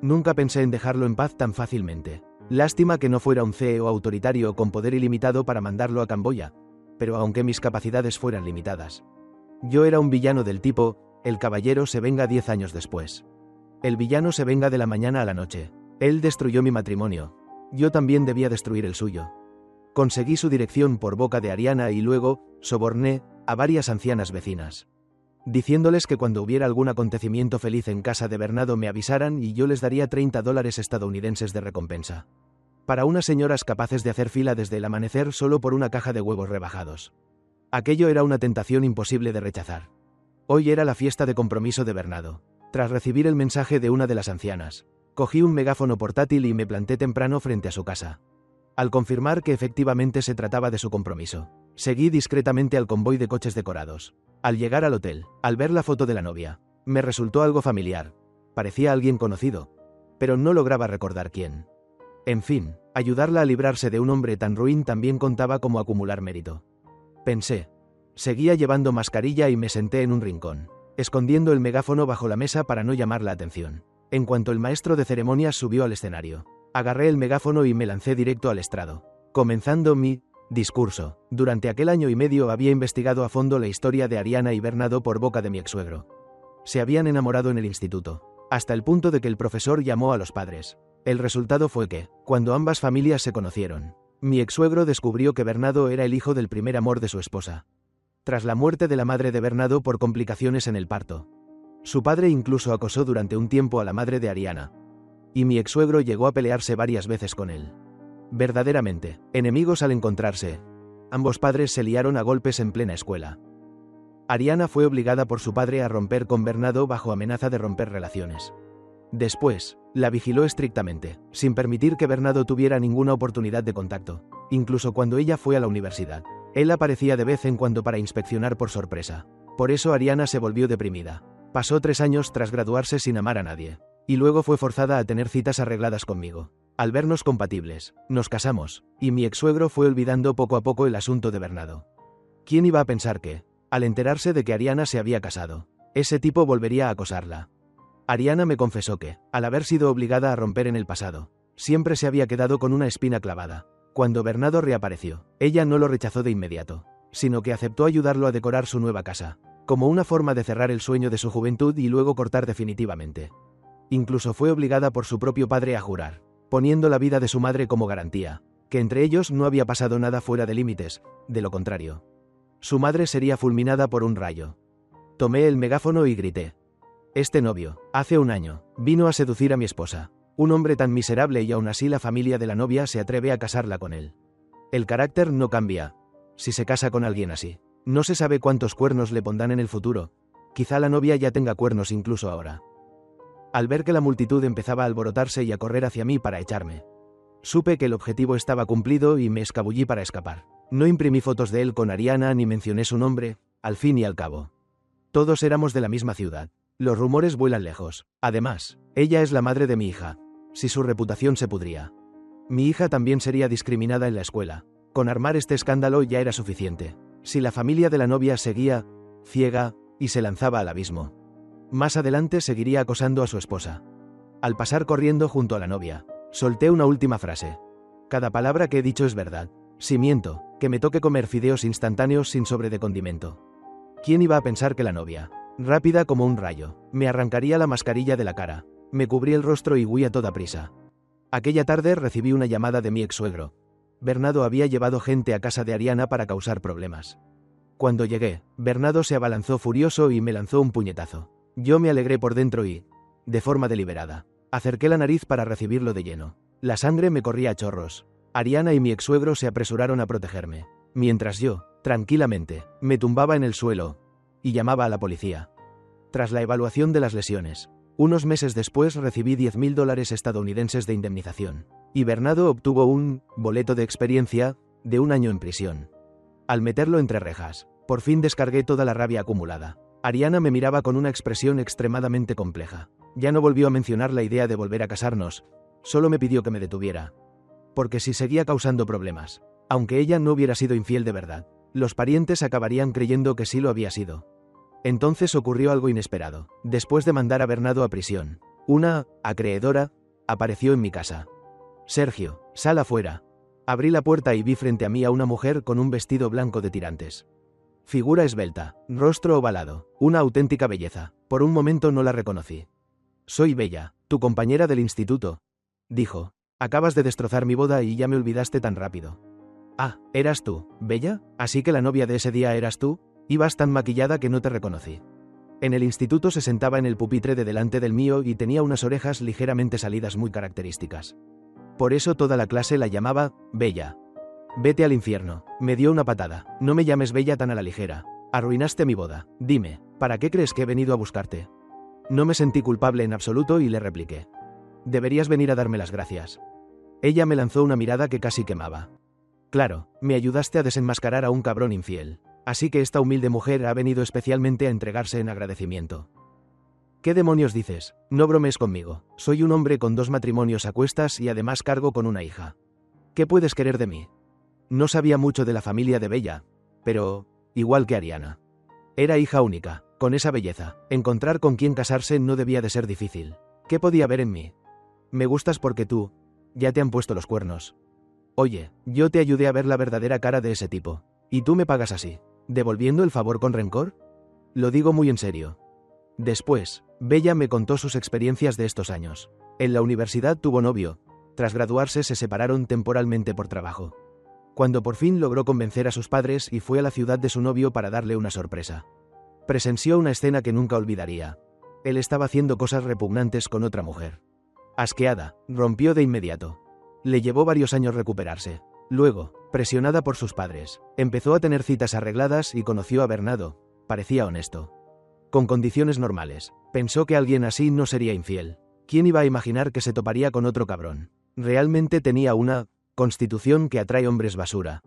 Nunca pensé en dejarlo en paz tan fácilmente. Lástima que no fuera un CEO autoritario con poder ilimitado para mandarlo a Camboya. Pero aunque mis capacidades fueran limitadas, yo era un villano del tipo, el caballero se venga 10 años después. El villano se venga de la mañana a la noche. Él destruyó mi matrimonio. Yo también debía destruir el suyo. Conseguí su dirección por boca de Ariana y luego soborné a varias ancianas vecinas, diciéndoles que cuando hubiera algún acontecimiento feliz en casa de Bernardo me avisaran y yo les daría $30 estadounidenses de recompensa. Para unas señoras capaces de hacer fila desde el amanecer solo por una caja de huevos rebajados. Aquello era una tentación imposible de rechazar. Hoy era la fiesta de compromiso de Bernardo. Tras recibir el mensaje de una de las ancianas, cogí un megáfono portátil y me planté temprano frente a su casa. Al confirmar que efectivamente se trataba de su compromiso, seguí discretamente al convoy de coches decorados. Al llegar al hotel, al ver la foto de la novia, me resultó algo familiar. Parecía alguien conocido, pero no lograba recordar quién. En fin, ayudarla a librarse de un hombre tan ruin también contaba como acumular mérito. Pensé. Seguía llevando mascarilla y me senté en un rincón, escondiendo el megáfono bajo la mesa para no llamar la atención. En cuanto el maestro de ceremonias subió al escenario, agarré el megáfono y me lancé directo al estrado, comenzando mi discurso. Durante aquel año y medio había investigado a fondo la historia de Ariana y Bernardo por boca de mi ex-suegro. Se habían enamorado en el instituto, hasta el punto de que el profesor llamó a los padres. El resultado fue que, cuando ambas familias se conocieron, mi ex-suegro descubrió que Bernardo era el hijo del primer amor de su esposa. Tras la muerte de la madre de Bernardo por complicaciones en el parto, su padre incluso acosó durante un tiempo a la madre de Ariana. Y mi ex-suegro llegó a pelearse varias veces con él. Verdaderamente, enemigos al encontrarse. Ambos padres se liaron a golpes en plena escuela. Ariana fue obligada por su padre a romper con Bernardo bajo amenaza de romper relaciones. Después, la vigiló estrictamente, sin permitir que Bernardo tuviera ninguna oportunidad de contacto. Incluso cuando ella fue a la universidad, él aparecía de vez en cuando para inspeccionar por sorpresa. Por eso Ariana se volvió deprimida. Pasó 3 años tras graduarse sin amar a nadie. Y luego fue forzada a tener citas arregladas conmigo. Al vernos compatibles, nos casamos, y mi ex-suegro fue olvidando poco a poco el asunto de Bernardo. ¿Quién iba a pensar que, al enterarse de que Ariana se había casado, ese tipo volvería a acosarla? Ariana me confesó que, al haber sido obligada a romper en el pasado, siempre se había quedado con una espina clavada. Cuando Bernardo reapareció, ella no lo rechazó de inmediato, sino que aceptó ayudarlo a decorar su nueva casa, como una forma de cerrar el sueño de su juventud y luego cortar definitivamente. Incluso fue obligada por su propio padre a jurar, poniendo la vida de su madre como garantía, que entre ellos no había pasado nada fuera de límites, de lo contrario, su madre sería fulminada por un rayo. Tomé el megáfono y grité. Este novio, hace 1 año, vino a seducir a mi esposa. Un hombre tan miserable y aún así la familia de la novia se atreve a casarla con él. El carácter no cambia si se casa con alguien así. No se sabe cuántos cuernos le pondrán en el futuro. Quizá la novia ya tenga cuernos incluso ahora. Al ver que la multitud empezaba a alborotarse y a correr hacia mí para echarme, supe que el objetivo estaba cumplido y me escabullí para escapar. No imprimí fotos de él con Ariana ni mencioné su nombre, al fin y al cabo. Todos éramos de la misma ciudad. Los rumores vuelan lejos. Además, ella es la madre de mi hija. Si su reputación se pudría, mi hija también sería discriminada en la escuela. Con armar este escándalo ya era suficiente. Si la familia de la novia seguía ciega y se lanzaba al abismo, más adelante seguiría acosando a su esposa. Al pasar corriendo junto a la novia, solté una última frase. Cada palabra que he dicho es verdad. Si miento, que me toque comer fideos instantáneos sin sobre de condimento. ¿Quién iba a pensar que la novia, rápida como un rayo, me arrancaría la mascarilla de la cara? Me cubrí el rostro y huí a toda prisa. Aquella tarde recibí una llamada de mi ex-suegro. Bernardo había llevado gente a casa de Ariana para causar problemas. Cuando llegué, Bernardo se abalanzó furioso y me lanzó un puñetazo. Yo me alegré por dentro y, de forma deliberada, acerqué la nariz para recibirlo de lleno. La sangre me corría a chorros. Ariana y mi ex-suegro se apresuraron a protegerme, mientras yo, Tranquilamente, me tumbaba en el suelo y llamaba a la policía. Tras la evaluación de las lesiones, unos meses después recibí $10.000 estadounidenses de indemnización, y Bernardo obtuvo un boleto de experiencia de 1 año en prisión. Al meterlo entre rejas, por fin descargué toda la rabia acumulada. Ariana me miraba con una expresión extremadamente compleja. Ya no volvió a mencionar la idea de volver a casarnos, solo me pidió que me detuviera. Porque si seguía causando problemas, aunque ella no hubiera sido infiel de verdad, los parientes acabarían creyendo que sí lo había sido. Entonces ocurrió algo inesperado. Después de mandar a Bernardo a prisión, una acreedora apareció en mi casa. Sergio, sal afuera. Abrí la puerta y vi frente a mí a una mujer con un vestido blanco de tirantes. Figura esbelta, rostro ovalado, una auténtica belleza. Por un momento no la reconocí. Soy Bella, tu compañera del instituto, dijo. Acabas de destrozar mi boda y ya me olvidaste tan rápido. Ah, ¿eras tú, Bella? ¿Así que la novia de ese día eras tú? Ibas tan maquillada que no te reconocí. En el instituto se sentaba en el pupitre de delante del mío y tenía unas orejas ligeramente salidas muy características. Por eso toda la clase la llamaba Bella. Vete al infierno, me dio una patada. No me llames Bella tan a la ligera. Arruinaste mi boda. Dime, ¿para qué crees que he venido a buscarte? No me sentí culpable en absoluto y le repliqué. Deberías venir a darme las gracias. Ella me lanzó una mirada que casi quemaba. Claro, me ayudaste a desenmascarar a un cabrón infiel. Así que esta humilde mujer ha venido especialmente a entregarse en agradecimiento. ¿Qué demonios dices? No bromes conmigo. Soy un hombre con 2 matrimonios a cuestas y además cargo con una hija. ¿Qué puedes querer de mí? No sabía mucho de la familia de Bella, pero, igual que Ariana, era hija única, con esa belleza. Encontrar con quién casarse no debía de ser difícil. ¿Qué podía ver en mí? Me gustas porque tú, ya te han puesto los cuernos. Oye, yo te ayudé a ver la verdadera cara de ese tipo. ¿Y tú me pagas así? ¿Devolviendo el favor con rencor? Lo digo muy en serio. Después, Bella me contó sus experiencias de estos años. En la universidad tuvo novio. Tras graduarse se separaron temporalmente por trabajo. Cuando por fin logró convencer a sus padres y fue a la ciudad de su novio para darle una sorpresa. Presenció una escena que nunca olvidaría. Él estaba haciendo cosas repugnantes con otra mujer. Asqueada, rompió de inmediato. Le llevó varios años recuperarse. Luego, presionada por sus padres, empezó a tener citas arregladas y conoció a Bernardo. Parecía honesto. Con condiciones normales. Pensó que alguien así no sería infiel. ¿Quién iba a imaginar que se toparía con otro cabrón? Realmente tenía una constitución que atrae hombres basura.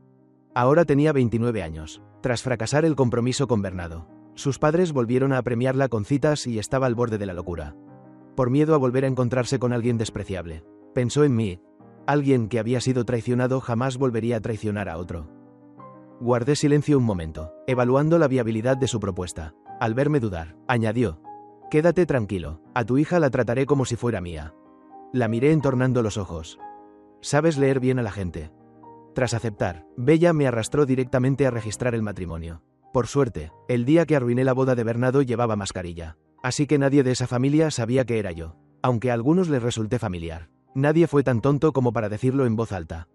Ahora tenía 29 años. Tras fracasar el compromiso con Bernardo, sus padres volvieron a premiarla con citas y estaba al borde de la locura. Por miedo a volver a encontrarse con alguien despreciable. Pensó en mí. Alguien que había sido traicionado jamás volvería a traicionar a otro. Guardé silencio un momento, evaluando la viabilidad de su propuesta. Al verme dudar, añadió. Quédate tranquilo, a tu hija la trataré como si fuera mía. La miré entornando los ojos. Sabes leer bien a la gente. Tras aceptar, Bella me arrastró directamente a registrar el matrimonio. Por suerte, el día que arruiné la boda de Bernardo llevaba mascarilla. Así que nadie de esa familia sabía que era yo. Aunque a algunos les resulté familiar. Nadie fue tan tonto como para decirlo en voz alta.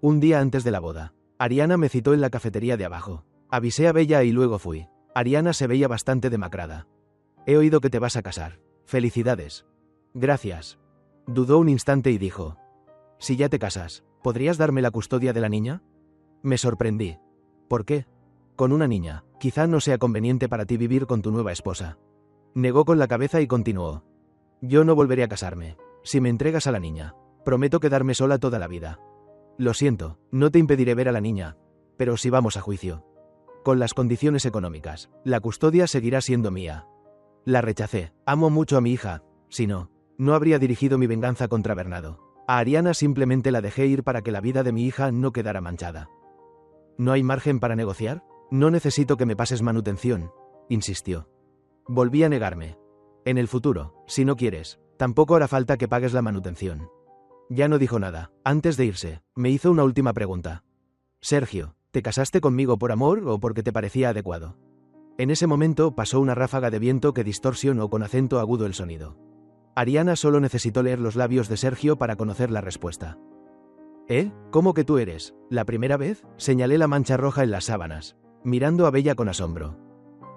Un día antes de la boda, Ariana me citó en la cafetería de abajo. Avisé a Bella y luego fui. Ariana se veía bastante demacrada. He oído que te vas a casar. Felicidades. Gracias. Dudó un instante y dijo. Si ya te casas, ¿podrías darme la custodia de la niña? Me sorprendí. ¿Por qué? Con una niña, quizá no sea conveniente para ti vivir con tu nueva esposa. Negó con la cabeza y continuó. Yo no volveré a casarme. Si me entregas a la niña, prometo quedarme sola toda la vida. Lo siento, no te impediré ver a la niña, pero si vamos a juicio. Con las condiciones económicas, la custodia seguirá siendo mía. La rechacé. Amo mucho a mi hija. Si no, no habría dirigido mi venganza contra Bernardo. A Ariana simplemente la dejé ir para que la vida de mi hija no quedara manchada. ¿No hay margen para negociar? No necesito que me pases manutención, insistió. Volví a negarme. En el futuro, si no quieres, tampoco hará falta que pagues la manutención. Ya no dijo nada. Antes de irse, me hizo una última pregunta. Sergio, ¿te casaste conmigo por amor o porque te parecía adecuado? En ese momento pasó una ráfaga de viento que distorsionó con acento agudo el sonido. Ariana solo necesitó leer los labios de Sergio para conocer la respuesta. ¿Cómo que tú eres? ¿La primera vez? Señalé la mancha roja en las sábanas, mirando a Bella con asombro.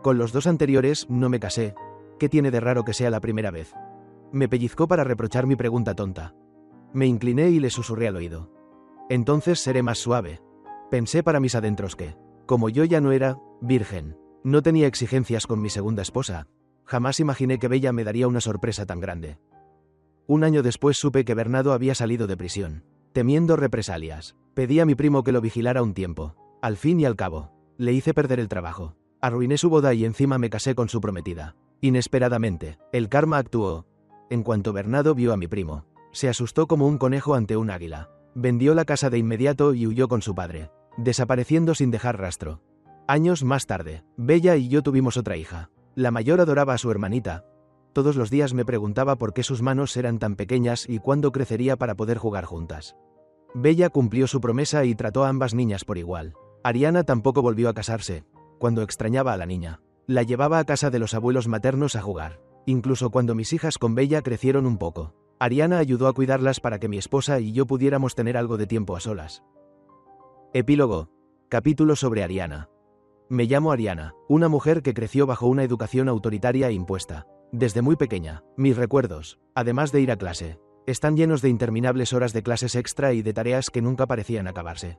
Con los 2 anteriores no me casé. ¿Qué tiene de raro que sea la primera vez? Me pellizcó para reprochar mi pregunta tonta. Me incliné y le susurré al oído. Entonces seré más suave. Pensé para mis adentros que Como yo ya no era virgen, no tenía exigencias con mi segunda esposa, jamás imaginé que Bella me daría una sorpresa tan grande. Un año después supe que Bernardo había salido de prisión, temiendo represalias. Pedí a mi primo que lo vigilara un tiempo. Al fin y al cabo, le hice perder el trabajo. Arruiné su boda y encima me casé con su prometida. Inesperadamente, el karma actuó. En cuanto Bernardo vio a mi primo, se asustó como un conejo ante un águila. Vendió la casa de inmediato y huyó con su padre, desapareciendo sin dejar rastro. Años más tarde, Bella y yo tuvimos otra hija. La mayor adoraba a su hermanita. Todos los días me preguntaba por qué sus manos eran tan pequeñas y cuándo crecería para poder jugar juntas. Bella cumplió su promesa y trató a ambas niñas por igual. Ariana tampoco volvió a casarse. Cuando extrañaba a la niña, la llevaba a casa de los abuelos maternos a jugar. Incluso cuando mis hijas con Bella crecieron un poco, Ariana ayudó a cuidarlas para que mi esposa y yo pudiéramos tener algo de tiempo a solas. Epílogo. Capítulo sobre Ariana. Me llamo Ariana, una mujer que creció bajo una educación autoritaria e impuesta. Desde muy pequeña, mis recuerdos, además de ir a clase, están llenos de interminables horas de clases extra y de tareas que nunca parecían acabarse.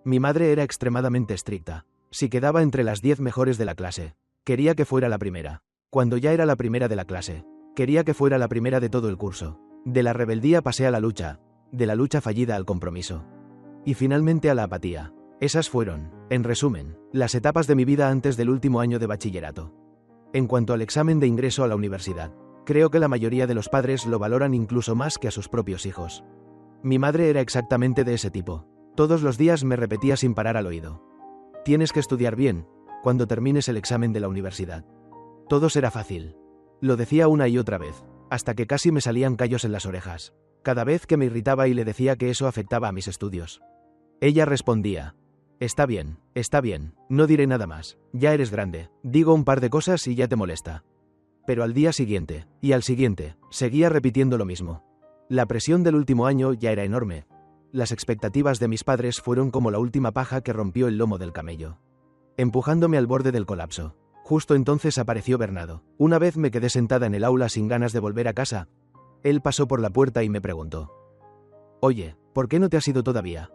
Mi madre era extremadamente estricta. Si quedaba entre las 10 mejores de la clase, quería que fuera la primera. Cuando ya era la primera de la clase, quería que fuera la primera de todo el curso. De la rebeldía pasé a la lucha, de la lucha fallida al compromiso. Y finalmente a la apatía. Esas fueron, en resumen, las etapas de mi vida antes del último año de bachillerato. En cuanto al examen de ingreso a la universidad, creo que la mayoría de los padres lo valoran incluso más que a sus propios hijos. Mi madre era exactamente de ese tipo. Todos los días me repetía sin parar al oído: tienes que estudiar bien, cuando termines el examen de la universidad. Todo será fácil. Lo decía una y otra vez, hasta que casi me salían callos en las orejas, cada vez que me irritaba y le decía que eso afectaba a mis estudios. Ella respondía: está bien, no diré nada más, ya eres grande, digo un par de cosas y ya te molesta. Pero al día siguiente, y al siguiente, seguía repitiendo lo mismo. La presión del último año ya era enorme. Las expectativas de mis padres fueron como la última paja que rompió el lomo del camello, empujándome al borde del colapso. Justo entonces apareció Bernardo. Una vez me quedé sentada en el aula sin ganas de volver a casa. Él pasó por la puerta y me preguntó: oye, ¿por qué no te has ido todavía?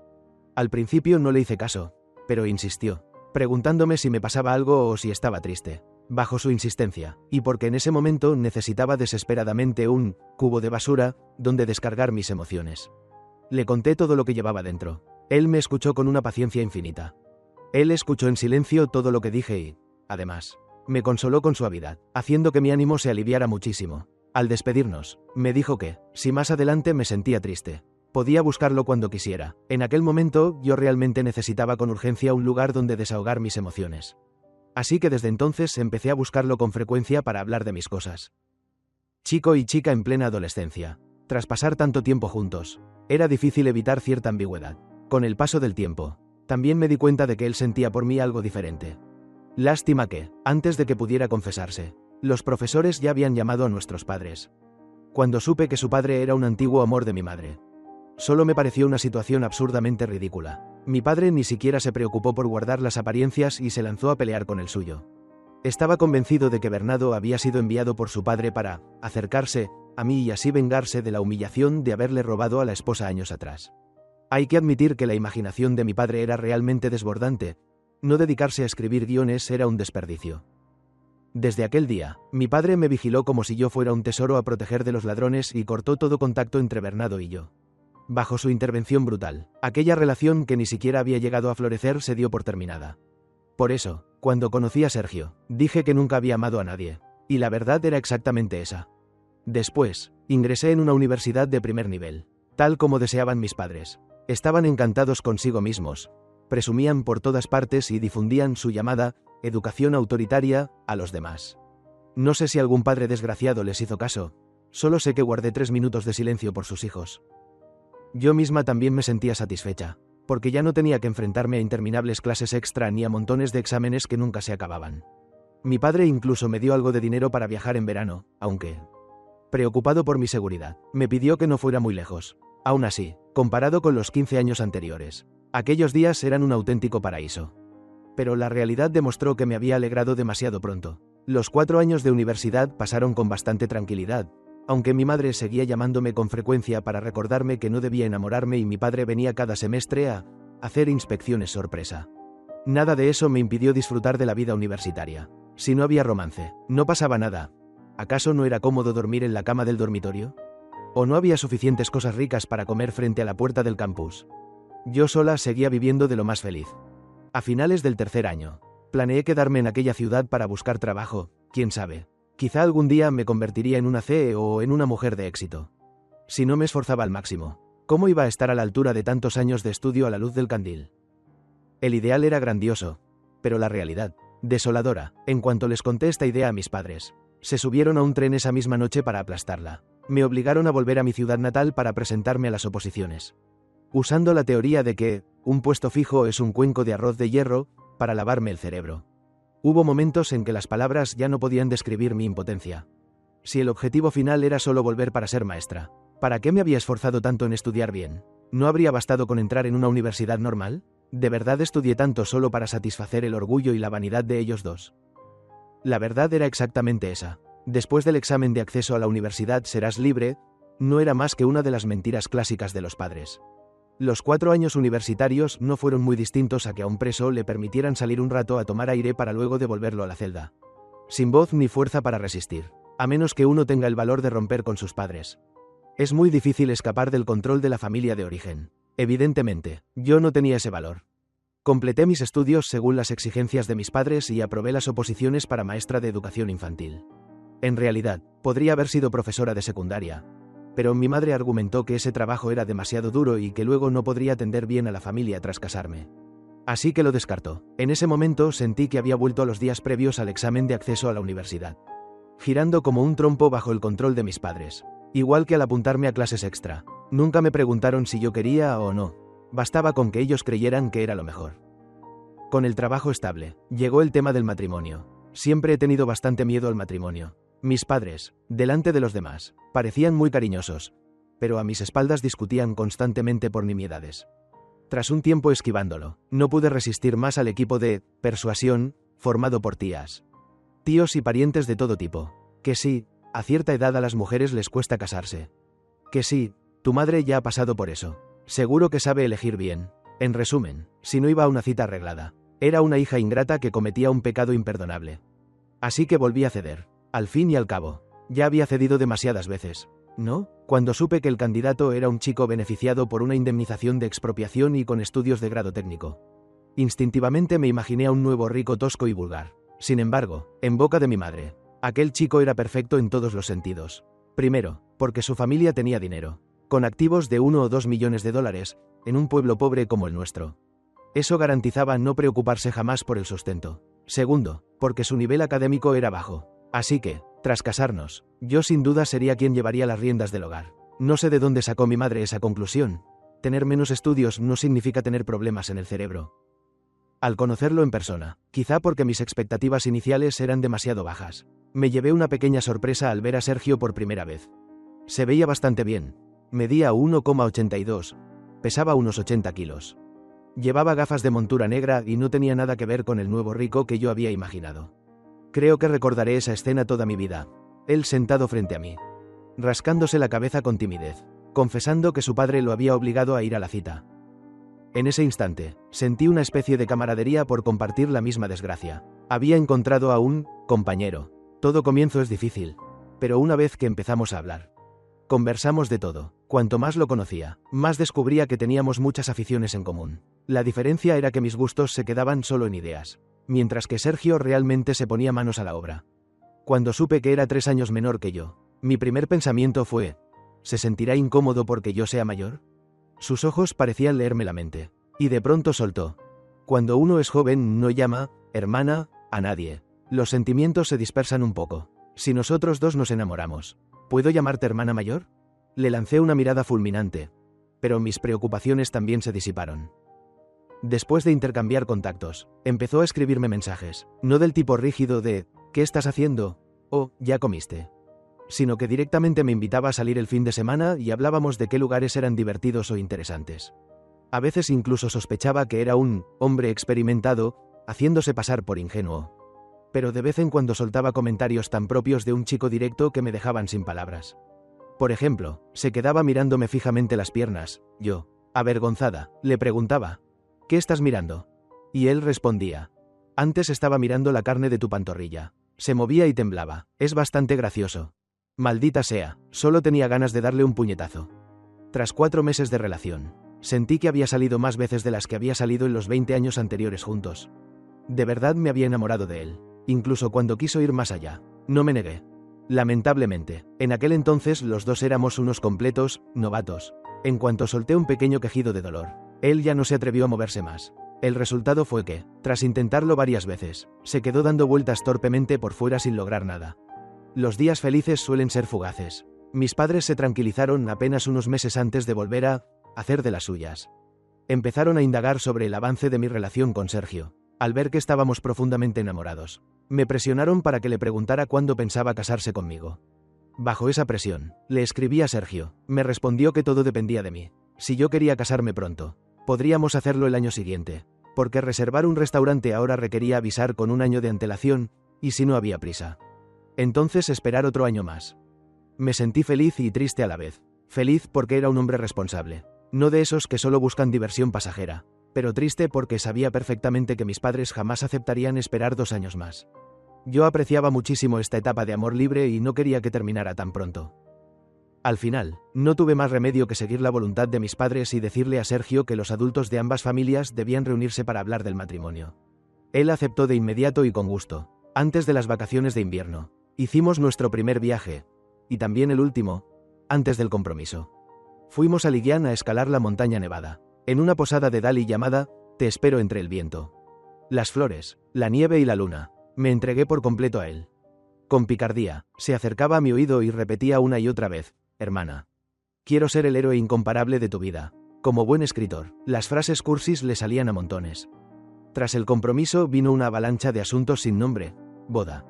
Al principio no le hice caso, pero insistió, preguntándome si me pasaba algo o si estaba triste. Bajo su insistencia, y porque en ese momento necesitaba desesperadamente un cubo de basura donde descargar mis emociones. Le conté todo lo que llevaba dentro. Él me escuchó con una paciencia infinita. Él escuchó en silencio todo lo que dije y, además, me consoló con suavidad, haciendo que mi ánimo se aliviara muchísimo. Al despedirnos, me dijo que, si más adelante me sentía triste, podía buscarlo cuando quisiera. En aquel momento, yo realmente necesitaba con urgencia un lugar donde desahogar mis emociones. Así que desde entonces empecé a buscarlo con frecuencia para hablar de mis cosas. Chico y chica en plena adolescencia. Tras pasar tanto tiempo juntos, era difícil evitar cierta ambigüedad. Con el paso del tiempo, también me di cuenta de que él sentía por mí algo diferente. Lástima que, antes de que pudiera confesarse, los profesores ya habían llamado a nuestros padres. Cuando supe que su padre era un antiguo amor de mi madre, solo me pareció una situación absurdamente ridícula. Mi padre ni siquiera se preocupó por guardar las apariencias y se lanzó a pelear con el suyo. Estaba convencido de que Bernardo había sido enviado por su padre para acercarse a mí y así vengarse de la humillación de haberle robado a la esposa años atrás. Hay que admitir que la imaginación de mi padre era realmente desbordante. No dedicarse a escribir guiones era un desperdicio. Desde aquel día, mi padre me vigiló como si yo fuera un tesoro a proteger de los ladrones y cortó todo contacto entre Bernardo y yo. Bajo su intervención brutal, aquella relación que ni siquiera había llegado a florecer se dio por terminada. Por eso, cuando conocí a Sergio, dije que nunca había amado a nadie. Y la verdad era exactamente esa. Después, ingresé en una universidad de primer nivel, tal como deseaban mis padres. Estaban encantados consigo mismos. Presumían por todas partes y difundían su llamada educación autoritaria a los demás. No sé si algún padre desgraciado les hizo caso. Solo sé que guardé 3 minutos de silencio por sus hijos. Yo misma también me sentía satisfecha, porque ya no tenía que enfrentarme a interminables clases extra ni a montones de exámenes que nunca se acababan. Mi padre incluso me dio algo de dinero para viajar en verano, aunque, preocupado por mi seguridad, me pidió que no fuera muy lejos. Aún así, comparado con los 15 años anteriores, aquellos días eran un auténtico paraíso. Pero la realidad demostró que me había alegrado demasiado pronto. Los 4 años de universidad pasaron con bastante tranquilidad, aunque mi madre seguía llamándome con frecuencia para recordarme que no debía enamorarme y mi padre venía cada semestre a hacer inspecciones sorpresa. Nada de eso me impidió disfrutar de la vida universitaria. Si no había romance, no pasaba nada. ¿Acaso no era cómodo dormir en la cama del dormitorio? ¿O no había suficientes cosas ricas para comer frente a la puerta del campus? Yo sola seguía viviendo de lo más feliz. A finales del tercer año, planeé quedarme en aquella ciudad para buscar trabajo, quién sabe. Quizá algún día me convertiría en una CE o en una mujer de éxito. Si no me esforzaba al máximo, ¿cómo iba a estar a la altura de tantos años de estudio a la luz del candil? El ideal era grandioso, pero la realidad, desoladora. En cuanto les conté esta idea a mis padres, se subieron a un tren esa misma noche para aplastarla. Me obligaron a volver a mi ciudad natal para presentarme a las oposiciones. Usando la teoría de que un puesto fijo es un cuenco de arroz de hierro, para lavarme el cerebro. Hubo momentos en que las palabras ya no podían describir mi impotencia. Si el objetivo final era solo volver para ser maestra, ¿para qué me había esforzado tanto en estudiar bien? ¿No habría bastado con entrar en una universidad normal? ¿De verdad estudié tanto solo para satisfacer el orgullo y la vanidad de ellos dos? La verdad era exactamente esa. Después del examen de acceso a la universidad serás libre, no era más que una de las mentiras clásicas de los padres. Los 4 años universitarios no fueron muy distintos a que a un preso le permitieran salir un rato a tomar aire para luego devolverlo a la celda. Sin voz ni fuerza para resistir, a menos que uno tenga el valor de romper con sus padres. Es muy difícil escapar del control de la familia de origen. Evidentemente, yo no tenía ese valor. Completé mis estudios según las exigencias de mis padres y aprobé las oposiciones para maestra de educación infantil. En realidad, podría haber sido profesora de secundaria, pero mi madre argumentó que ese trabajo era demasiado duro y que luego no podría atender bien a la familia tras casarme. Así que lo descartó. En ese momento sentí que había vuelto a los días previos al examen de acceso a la universidad, girando como un trompo bajo el control de mis padres. Igual que al apuntarme a clases extra, nunca me preguntaron si yo quería o no. Bastaba con que ellos creyeran que era lo mejor. Con el trabajo estable, llegó el tema del matrimonio. Siempre he tenido bastante miedo al matrimonio. Mis padres, delante de los demás, parecían muy cariñosos, pero a mis espaldas discutían constantemente por nimiedades. Tras un tiempo esquivándolo, no pude resistir más al equipo de persuasión, formado por tías, tíos y parientes de todo tipo. Que sí, a cierta edad a las mujeres les cuesta casarse. Que sí, tu madre ya ha pasado por eso. Seguro que sabe elegir bien. En resumen, si no iba a una cita arreglada, era una hija ingrata que cometía un pecado imperdonable. Así que volví a ceder. Al fin y al cabo, ya había cedido demasiadas veces, ¿no? Cuando supe que el candidato era un chico beneficiado por una indemnización de expropiación y con estudios de grado técnico. Instintivamente me imaginé a un nuevo rico tosco y vulgar. Sin embargo, en boca de mi madre, aquel chico era perfecto en todos los sentidos. Primero, porque su familia tenía dinero, con activos de 1 o 2 millones de dólares, en un pueblo pobre como el nuestro. Eso garantizaba no preocuparse jamás por el sustento. Segundo, porque su nivel académico era bajo. Así que, tras casarnos, yo sin duda sería quien llevaría las riendas del hogar. No sé de dónde sacó mi madre esa conclusión. Tener menos estudios no significa tener problemas en el cerebro. Al conocerlo en persona, quizá porque mis expectativas iniciales eran demasiado bajas, me llevé una pequeña sorpresa al ver a Sergio por primera vez. Se veía bastante bien. Medía 1,82, pesaba unos 80 kilos. Llevaba gafas de montura negra y no tenía nada que ver con el nuevo rico que yo había imaginado. Creo que recordaré esa escena toda mi vida. Él sentado frente a mí, rascándose la cabeza con timidez, confesando que su padre lo había obligado a ir a la cita. En ese instante, sentí una especie de camaradería por compartir la misma desgracia. Había encontrado a un compañero. Todo comienzo es difícil, pero una vez que empezamos a hablar, conversamos de todo. Cuanto más lo conocía, más descubría que teníamos muchas aficiones en común. La diferencia era que mis gustos se quedaban solo en ideas, mientras que Sergio realmente se ponía manos a la obra. Cuando supe que era 3 años menor que yo, mi primer pensamiento fue: ¿se sentirá incómodo porque yo sea mayor? Sus ojos parecían leerme la mente, y de pronto soltó: cuando uno es joven no llama hermana a nadie. Los sentimientos se dispersan un poco. Si nosotros dos nos enamoramos, ¿puedo llamarte hermana mayor? Le lancé una mirada fulminante, pero mis preocupaciones también se disiparon. Después de intercambiar contactos, empezó a escribirme mensajes, no del tipo rígido de ¿qué estás haciendo? O ¿ya comiste?, sino que directamente me invitaba a salir el fin de semana y hablábamos de qué lugares eran divertidos o interesantes. A veces incluso sospechaba que era un hombre experimentado, haciéndose pasar por ingenuo. Pero de vez en cuando soltaba comentarios tan propios de un chico directo que me dejaban sin palabras. Por ejemplo, se quedaba mirándome fijamente las piernas. Yo, avergonzada, le preguntaba: ¿qué estás mirando? Y él respondía: antes estaba mirando la carne de tu pantorrilla. Se movía y temblaba. Es bastante gracioso. Maldita sea, solo tenía ganas de darle un puñetazo. Tras 4 meses de relación, sentí que había salido más veces de las que había salido en los 20 años anteriores juntos. De verdad me había enamorado de él, incluso cuando quiso ir más allá. No me negué. Lamentablemente, en aquel entonces los dos éramos unos completos novatos. En cuanto solté un pequeño quejido de dolor, él ya no se atrevió a moverse más. El resultado fue que, tras intentarlo varias veces, se quedó dando vueltas torpemente por fuera sin lograr nada. Los días felices suelen ser fugaces. Mis padres se tranquilizaron apenas unos meses antes de volver a hacer de las suyas. Empezaron a indagar sobre el avance de mi relación con Sergio. Al ver que estábamos profundamente enamorados, me presionaron para que le preguntara cuándo pensaba casarse conmigo. Bajo esa presión, le escribí a Sergio. Me respondió que todo dependía de mí. Si yo quería casarme pronto, podríamos hacerlo el año siguiente, porque reservar un restaurante ahora requería avisar con un año de antelación, y si no había prisa, entonces esperar otro año más. Me sentí feliz y triste a la vez. Feliz porque era un hombre responsable, no de esos que solo buscan diversión pasajera, pero triste porque sabía perfectamente que mis padres jamás aceptarían esperar 2 años más. Yo apreciaba muchísimo esta etapa de amor libre y no quería que terminara tan pronto. Al final, no tuve más remedio que seguir la voluntad de mis padres y decirle a Sergio que los adultos de ambas familias debían reunirse para hablar del matrimonio. Él aceptó de inmediato y con gusto. Antes de las vacaciones de invierno, hicimos nuestro primer viaje, y también el último, antes del compromiso. Fuimos a Ligián a escalar la montaña nevada, en una posada de Dali llamada Te espero entre el viento. Las flores, la nieve y la luna. Me entregué por completo a él. Con picardía, se acercaba a mi oído y repetía una y otra vez: hermana, quiero ser el héroe incomparable de tu vida. Como buen escritor, las frases cursis le salían a montones. Tras el compromiso vino una avalancha de asuntos sin nombre: boda,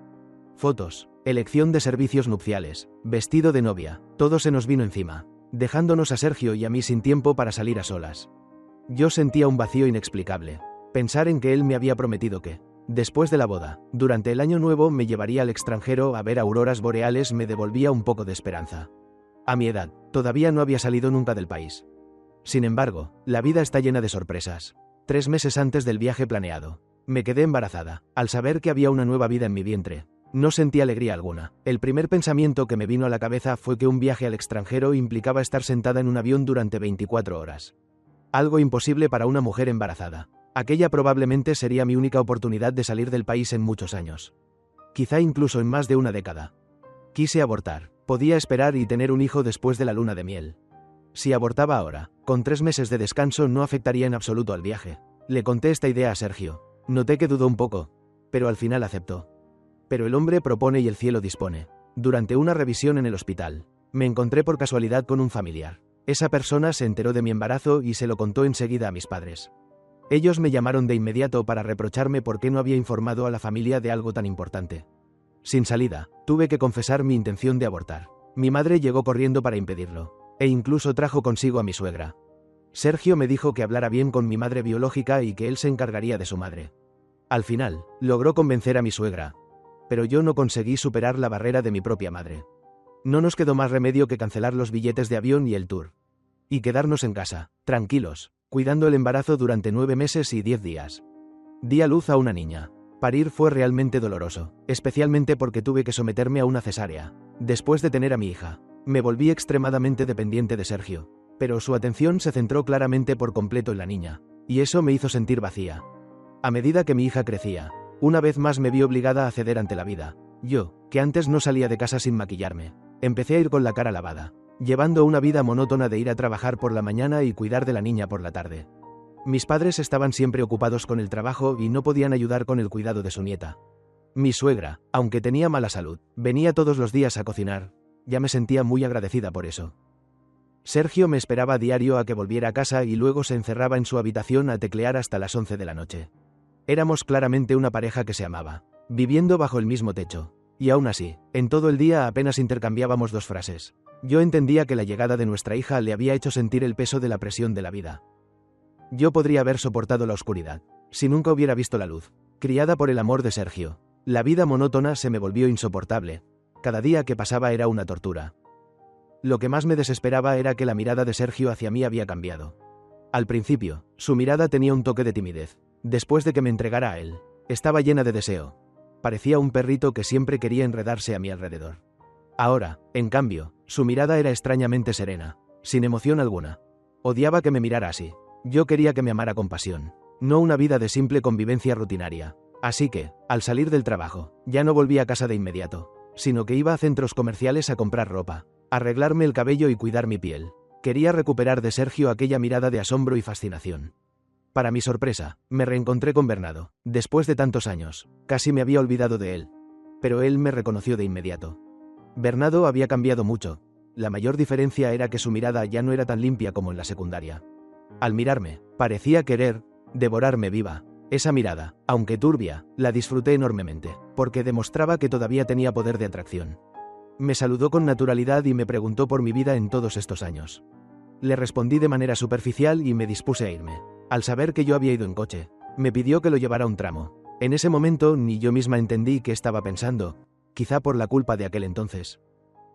fotos, elección de servicios nupciales, vestido de novia. Todo se nos vino encima, dejándonos a Sergio y a mí sin tiempo para salir a solas. Yo sentía un vacío inexplicable. Pensar en que él me había prometido que, después de la boda, durante el año nuevo me llevaría al extranjero a ver auroras boreales me devolvía un poco de esperanza. A mi edad, todavía no había salido nunca del país. Sin embargo, la vida está llena de sorpresas. 3 meses antes del viaje planeado, me quedé embarazada. Al saber que había una nueva vida en mi vientre, no sentí alegría alguna. El primer pensamiento que me vino a la cabeza fue que un viaje al extranjero implicaba estar sentada en un avión durante 24 horas. Algo imposible para una mujer embarazada. Aquella probablemente sería mi única oportunidad de salir del país en muchos años. Quizá incluso en más de una década. Quise abortar. Podía esperar y tener un hijo después de la luna de miel. Si abortaba ahora, con 3 meses de descanso no afectaría en absoluto al viaje. Le conté esta idea a Sergio. Noté que dudó un poco, pero al final aceptó. Pero el hombre propone y el cielo dispone. Durante una revisión en el hospital, me encontré por casualidad con un familiar. Esa persona se enteró de mi embarazo y se lo contó enseguida a mis padres. Ellos me llamaron de inmediato para reprocharme por qué no había informado a la familia de algo tan importante. Sin salida, tuve que confesar mi intención de abortar. Mi madre llegó corriendo para impedirlo, e incluso trajo consigo a mi suegra. Sergio me dijo que hablara bien con mi madre biológica y que él se encargaría de su madre. Al final, logró convencer a mi suegra, pero yo no conseguí superar la barrera de mi propia madre. No nos quedó más remedio que cancelar los billetes de avión y el tour. Y quedarnos en casa, tranquilos, cuidando el embarazo durante 9 meses y 10 días. Di a luz a una niña. Parir fue realmente doloroso, especialmente porque tuve que someterme a una cesárea. Después de tener a mi hija, me volví extremadamente dependiente de Sergio, pero su atención se centró claramente por completo en la niña, y eso me hizo sentir vacía. A medida que mi hija crecía, una vez más me vi obligada a ceder ante la vida. Yo, que antes no salía de casa sin maquillarme, empecé a ir con la cara lavada, llevando una vida monótona de ir a trabajar por la mañana y cuidar de la niña por la tarde. Mis padres estaban siempre ocupados con el trabajo y no podían ayudar con el cuidado de su nieta. Mi suegra, aunque tenía mala salud, venía todos los días a cocinar. Ya me sentía muy agradecida por eso. Sergio me esperaba a diario a que volviera a casa y luego se encerraba en su habitación a teclear hasta las 11 de la noche. Éramos claramente una pareja que se amaba, viviendo bajo el mismo techo. Y aún así, en todo el día apenas intercambiábamos 2 frases. Yo entendía que la llegada de nuestra hija le había hecho sentir el peso de la presión de la vida. Yo podría haber soportado la oscuridad, si nunca hubiera visto la luz. Criada por el amor de Sergio, la vida monótona se me volvió insoportable. Cada día que pasaba era una tortura. Lo que más me desesperaba era que la mirada de Sergio hacia mí había cambiado. Al principio, su mirada tenía un toque de timidez. después de que me entregara a él. Estaba llena de deseo. Parecía un perrito que siempre quería enredarse a mi alrededor. Ahora, en cambio, su mirada era extrañamente serena, sin emoción alguna. Odiaba que me mirara así. Yo quería que me amara con pasión, no una vida de simple convivencia rutinaria. Así que, al salir del trabajo, ya no volví a casa de inmediato, sino que iba a centros comerciales a comprar ropa, arreglarme el cabello y cuidar mi piel. Quería recuperar de Sergio aquella mirada de asombro y fascinación. Para mi sorpresa, me reencontré con Bernardo, después de tantos años. Casi me había olvidado de él. Pero él me reconoció de inmediato. Bernardo había cambiado mucho. La mayor diferencia era que su mirada ya no era tan limpia como en la secundaria. Al mirarme, parecía querer devorarme viva. Esa mirada, aunque turbia, la disfruté enormemente, porque demostraba que todavía tenía poder de atracción. Me saludó con naturalidad y me preguntó por mi vida en todos estos años. Le respondí de manera superficial y me dispuse a irme. Al saber que yo había ido en coche, me pidió que lo llevara un tramo. En ese momento ni yo misma entendí qué estaba pensando, quizá por la culpa de aquel entonces.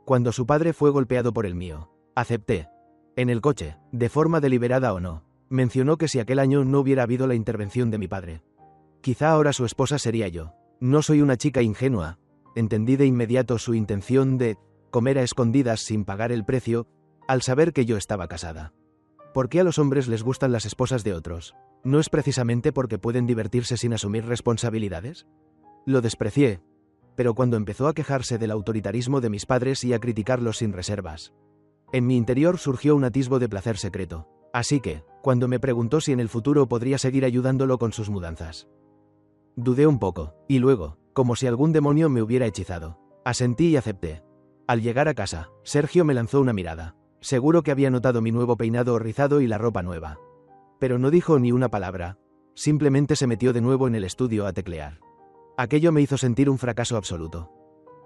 Cuando su padre fue golpeado por el mío, acepté. En el coche, de forma deliberada o no, mencionó que si aquel año no hubiera habido la intervención de mi padre, quizá ahora su esposa sería yo. No soy una chica ingenua. Entendí de inmediato su intención de comer a escondidas sin pagar el precio, al saber que yo estaba casada. ¿Por qué a los hombres les gustan las esposas de otros? ¿No es precisamente porque pueden divertirse sin asumir responsabilidades? Lo desprecié, pero cuando empezó a quejarse del autoritarismo de mis padres y a criticarlos sin reservas, en mi interior surgió un atisbo de placer secreto. Así que, cuando me preguntó si en el futuro podría seguir ayudándolo con sus mudanzas, dudé un poco, y luego, como si algún demonio me hubiera hechizado, asentí y acepté. Al llegar a casa, Sergio me lanzó una mirada. Seguro que había notado mi nuevo peinado rizado y la ropa nueva. Pero no dijo ni una palabra. Simplemente se metió de nuevo en el estudio a teclear. Aquello me hizo sentir un fracaso absoluto.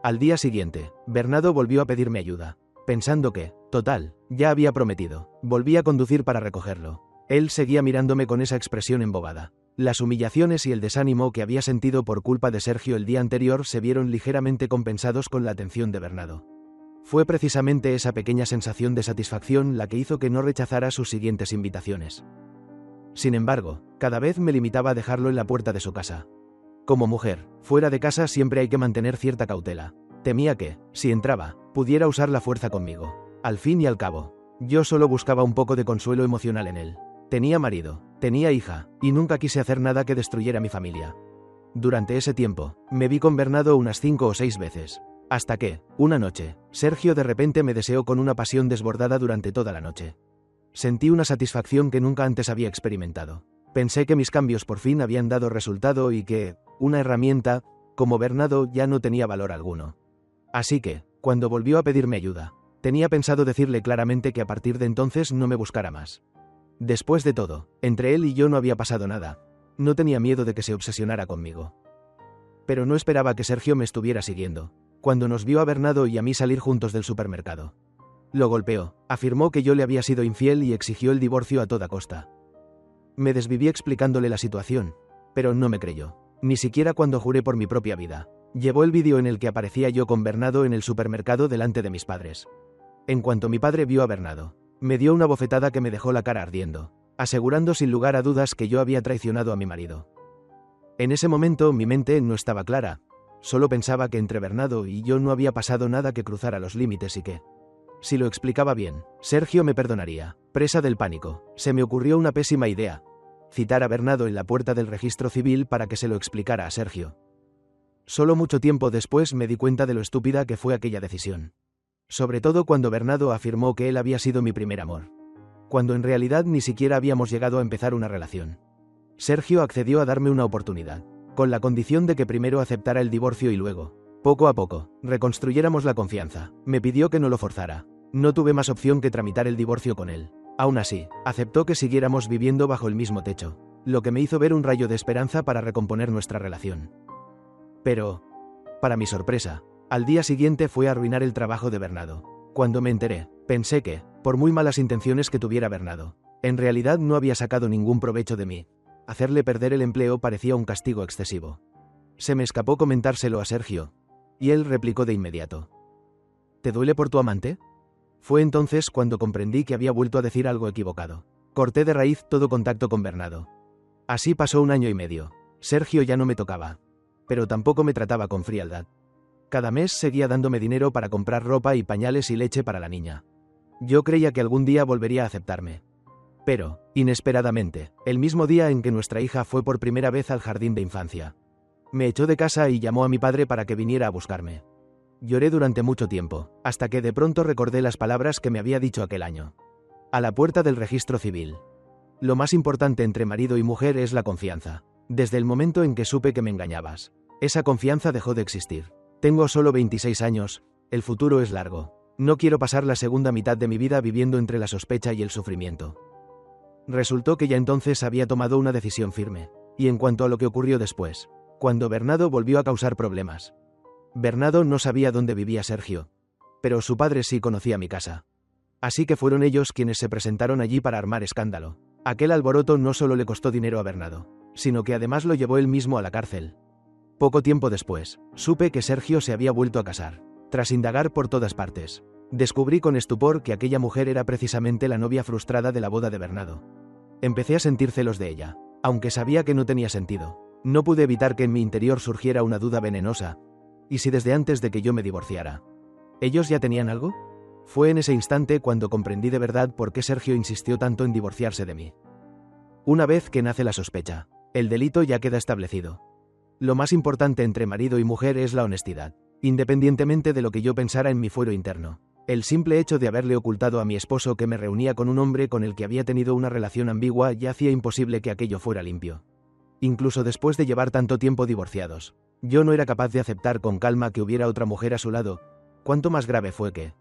Al día siguiente, Bernardo volvió a pedirme ayuda, pensando que, total, ya había prometido. Volví a conducir para recogerlo. Él seguía mirándome con esa expresión embobada. Las humillaciones y el desánimo que había sentido por culpa de Sergio el día anterior se vieron ligeramente compensados con la atención de Bernardo. Fue precisamente esa pequeña sensación de satisfacción la que hizo que no rechazara sus siguientes invitaciones. Sin embargo, cada vez me limitaba a dejarlo en la puerta de su casa. Como mujer, fuera de casa siempre hay que mantener cierta cautela. Temía que, si entraba, pudiera usar la fuerza conmigo. Al fin y al cabo, yo solo buscaba un poco de consuelo emocional en él. Tenía marido, tenía hija, y nunca quise hacer nada que destruyera mi familia. Durante ese tiempo, me vi con Bernardo unas 5 o 6 veces. Hasta que, una noche, Sergio de repente me deseó con una pasión desbordada durante toda la noche. Sentí una satisfacción que nunca antes había experimentado. Pensé que mis cambios por fin habían dado resultado y que, una herramienta, como Bernardo, ya no tenía valor alguno. Así que, cuando volvió a pedirme ayuda, tenía pensado decirle claramente que a partir de entonces no me buscara más. Después de todo, entre él y yo no había pasado nada. No tenía miedo de que se obsesionara conmigo. Pero no esperaba que Sergio me estuviera siguiendo. Cuando nos vio a Bernardo y a mí salir juntos del supermercado, lo golpeó, afirmó que yo le había sido infiel y exigió el divorcio a toda costa. Me desviví explicándole la situación, pero no me creyó, ni siquiera cuando juré por mi propia vida. Llevó el vídeo en el que aparecía yo con Bernardo en el supermercado delante de mis padres. En cuanto mi padre vio a Bernardo, me dio una bofetada que me dejó la cara ardiendo, asegurando sin lugar a dudas que yo había traicionado a mi marido. En ese momento mi mente no estaba clara. Solo pensaba que entre Bernardo y yo no había pasado nada que cruzara los límites y que, si lo explicaba bien, Sergio me perdonaría. Presa del pánico, se me ocurrió una pésima idea: citar a Bernardo en la puerta del registro civil para que se lo explicara a Sergio. Solo mucho tiempo después me di cuenta de lo estúpida que fue aquella decisión. Sobre todo cuando Bernardo afirmó que él había sido mi primer amor, cuando en realidad ni siquiera habíamos llegado a empezar una relación. Sergio accedió a darme una oportunidad, con la condición de que primero aceptara el divorcio y luego, poco a poco, reconstruyéramos la confianza. Me pidió que no lo forzara. No tuve más opción que tramitar el divorcio con él. Aún así, aceptó que siguiéramos viviendo bajo el mismo techo, lo que me hizo ver un rayo de esperanza para recomponer nuestra relación. Pero, para mi sorpresa, al día siguiente fue a arruinar el trabajo de Bernardo. Cuando me enteré, pensé que, por muy malas intenciones que tuviera Bernardo, en realidad no había sacado ningún provecho de mí. Hacerle perder el empleo parecía un castigo excesivo. Se me escapó comentárselo a Sergio, y él replicó de inmediato: ¿Te duele por tu amante? Fue entonces cuando comprendí que había vuelto a decir algo equivocado. Corté de raíz todo contacto con Bernardo. Así pasó 1 año y medio. Sergio ya no me tocaba. Pero tampoco me trataba con frialdad. Cada mes seguía dándome dinero para comprar ropa y pañales y leche para la niña. Yo creía que algún día volvería a aceptarme. Pero, inesperadamente, el mismo día en que nuestra hija fue por primera vez al jardín de infancia, me echó de casa y llamó a mi padre para que viniera a buscarme. Lloré durante mucho tiempo, hasta que de pronto recordé las palabras que me había dicho aquel año. A la puerta del registro civil. Lo más importante entre marido y mujer es la confianza. Desde el momento en que supe que me engañabas, esa confianza dejó de existir. Tengo solo 26 años, el futuro es largo. No quiero pasar la segunda mitad de mi vida viviendo entre la sospecha y el sufrimiento. Resultó que ya entonces había tomado una decisión firme. Y en cuanto a lo que ocurrió después, cuando Bernardo volvió a causar problemas. Bernardo no sabía dónde vivía Sergio, pero su padre sí conocía mi casa. Así que fueron ellos quienes se presentaron allí para armar escándalo. Aquel alboroto no solo le costó dinero a Bernardo, sino que además lo llevó él mismo a la cárcel. Poco tiempo después, supe que Sergio se había vuelto a casar. Tras indagar por todas partes, descubrí con estupor que aquella mujer era precisamente la novia frustrada de la boda de Bernardo. Empecé a sentir celos de ella, aunque sabía que no tenía sentido. No pude evitar que en mi interior surgiera una duda venenosa. ¿Y si desde antes de que yo me divorciara, ellos ya tenían algo? Fue en ese instante cuando comprendí de verdad por qué Sergio insistió tanto en divorciarse de mí. Una vez que nace la sospecha, el delito ya queda establecido. Lo más importante entre marido y mujer es la honestidad, independientemente de lo que yo pensara en mi fuero interno. El simple hecho de haberle ocultado a mi esposo que me reunía con un hombre con el que había tenido una relación ambigua ya hacía imposible que aquello fuera limpio. Incluso después de llevar tanto tiempo divorciados, yo no era capaz de aceptar con calma que hubiera otra mujer a su lado. Cuánto más grave fue que,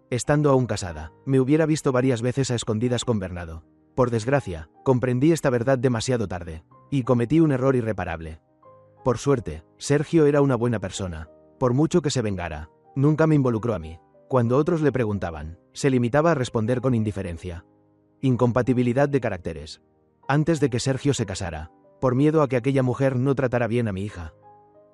estando aún casada, me hubiera visto varias veces a escondidas con Bernardo. Por desgracia, comprendí esta verdad demasiado tarde, y cometí un error irreparable. Por suerte, Sergio era una buena persona. Por mucho que se vengara, nunca me involucró a mí. Cuando otros le preguntaban, se limitaba a responder con indiferencia. Incompatibilidad de caracteres. Antes de que Sergio se casara, por miedo a que aquella mujer no tratara bien a mi hija,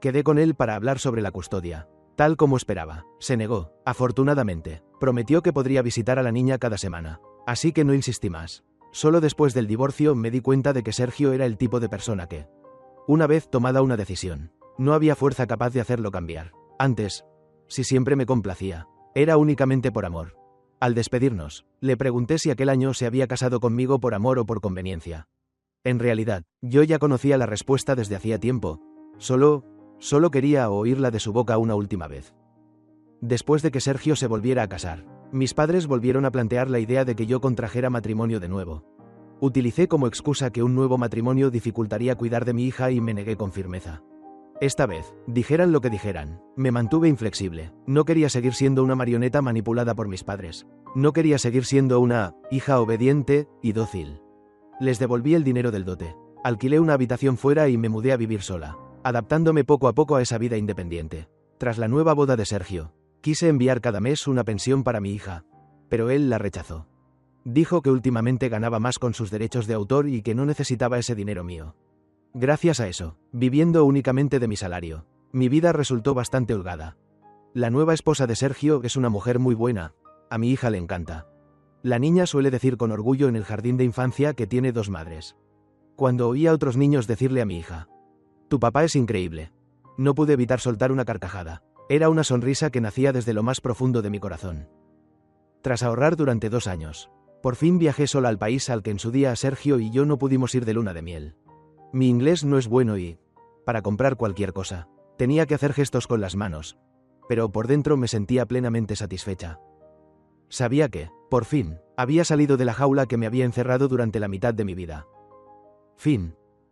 quedé con él para hablar sobre la custodia. Tal como esperaba, se negó. Afortunadamente, prometió que podría visitar a la niña cada semana. Así que no insistí más. Solo después del divorcio me di cuenta de que Sergio era el tipo de persona que, una vez tomada una decisión, no había fuerza capaz de hacerlo cambiar. Antes, si siempre me complacía, era únicamente por amor. Al despedirnos, le pregunté si aquel año se había casado conmigo por amor o por conveniencia. En realidad, yo ya conocía la respuesta desde hacía tiempo. Solo quería oírla de su boca una última vez. Después de que Sergio se volviera a casar, mis padres volvieron a plantear la idea de que yo contrajera matrimonio de nuevo. Utilicé como excusa que un nuevo matrimonio dificultaría cuidar de mi hija y me negué con firmeza. Esta vez, dijeran lo que dijeran, me mantuve inflexible. No quería seguir siendo una marioneta manipulada por mis padres. No quería seguir siendo una hija obediente y dócil. Les devolví el dinero del dote. Alquilé una habitación fuera y me mudé a vivir sola, adaptándome poco a poco a esa vida independiente. Tras la nueva boda de Sergio, quise enviar cada mes una pensión para mi hija, pero él la rechazó. Dijo que últimamente ganaba más con sus derechos de autor y que no necesitaba ese dinero mío. Gracias a eso, viviendo únicamente de mi salario, mi vida resultó bastante holgada. La nueva esposa de Sergio es una mujer muy buena, a mi hija le encanta. La niña suele decir con orgullo en el jardín de infancia que tiene 2 madres. Cuando oía a otros niños decirle a mi hija, «Tu papá es increíble», no pude evitar soltar una carcajada. Era una sonrisa que nacía desde lo más profundo de mi corazón. Tras ahorrar durante 2 años, por fin viajé sola al país al que en su día Sergio y yo no pudimos ir de luna de miel. Mi inglés no es bueno y, para comprar cualquier cosa, tenía que hacer gestos con las manos, pero por dentro me sentía plenamente satisfecha. Sabía que, por fin, había salido de la jaula que me había encerrado durante la mitad de mi vida. Fin.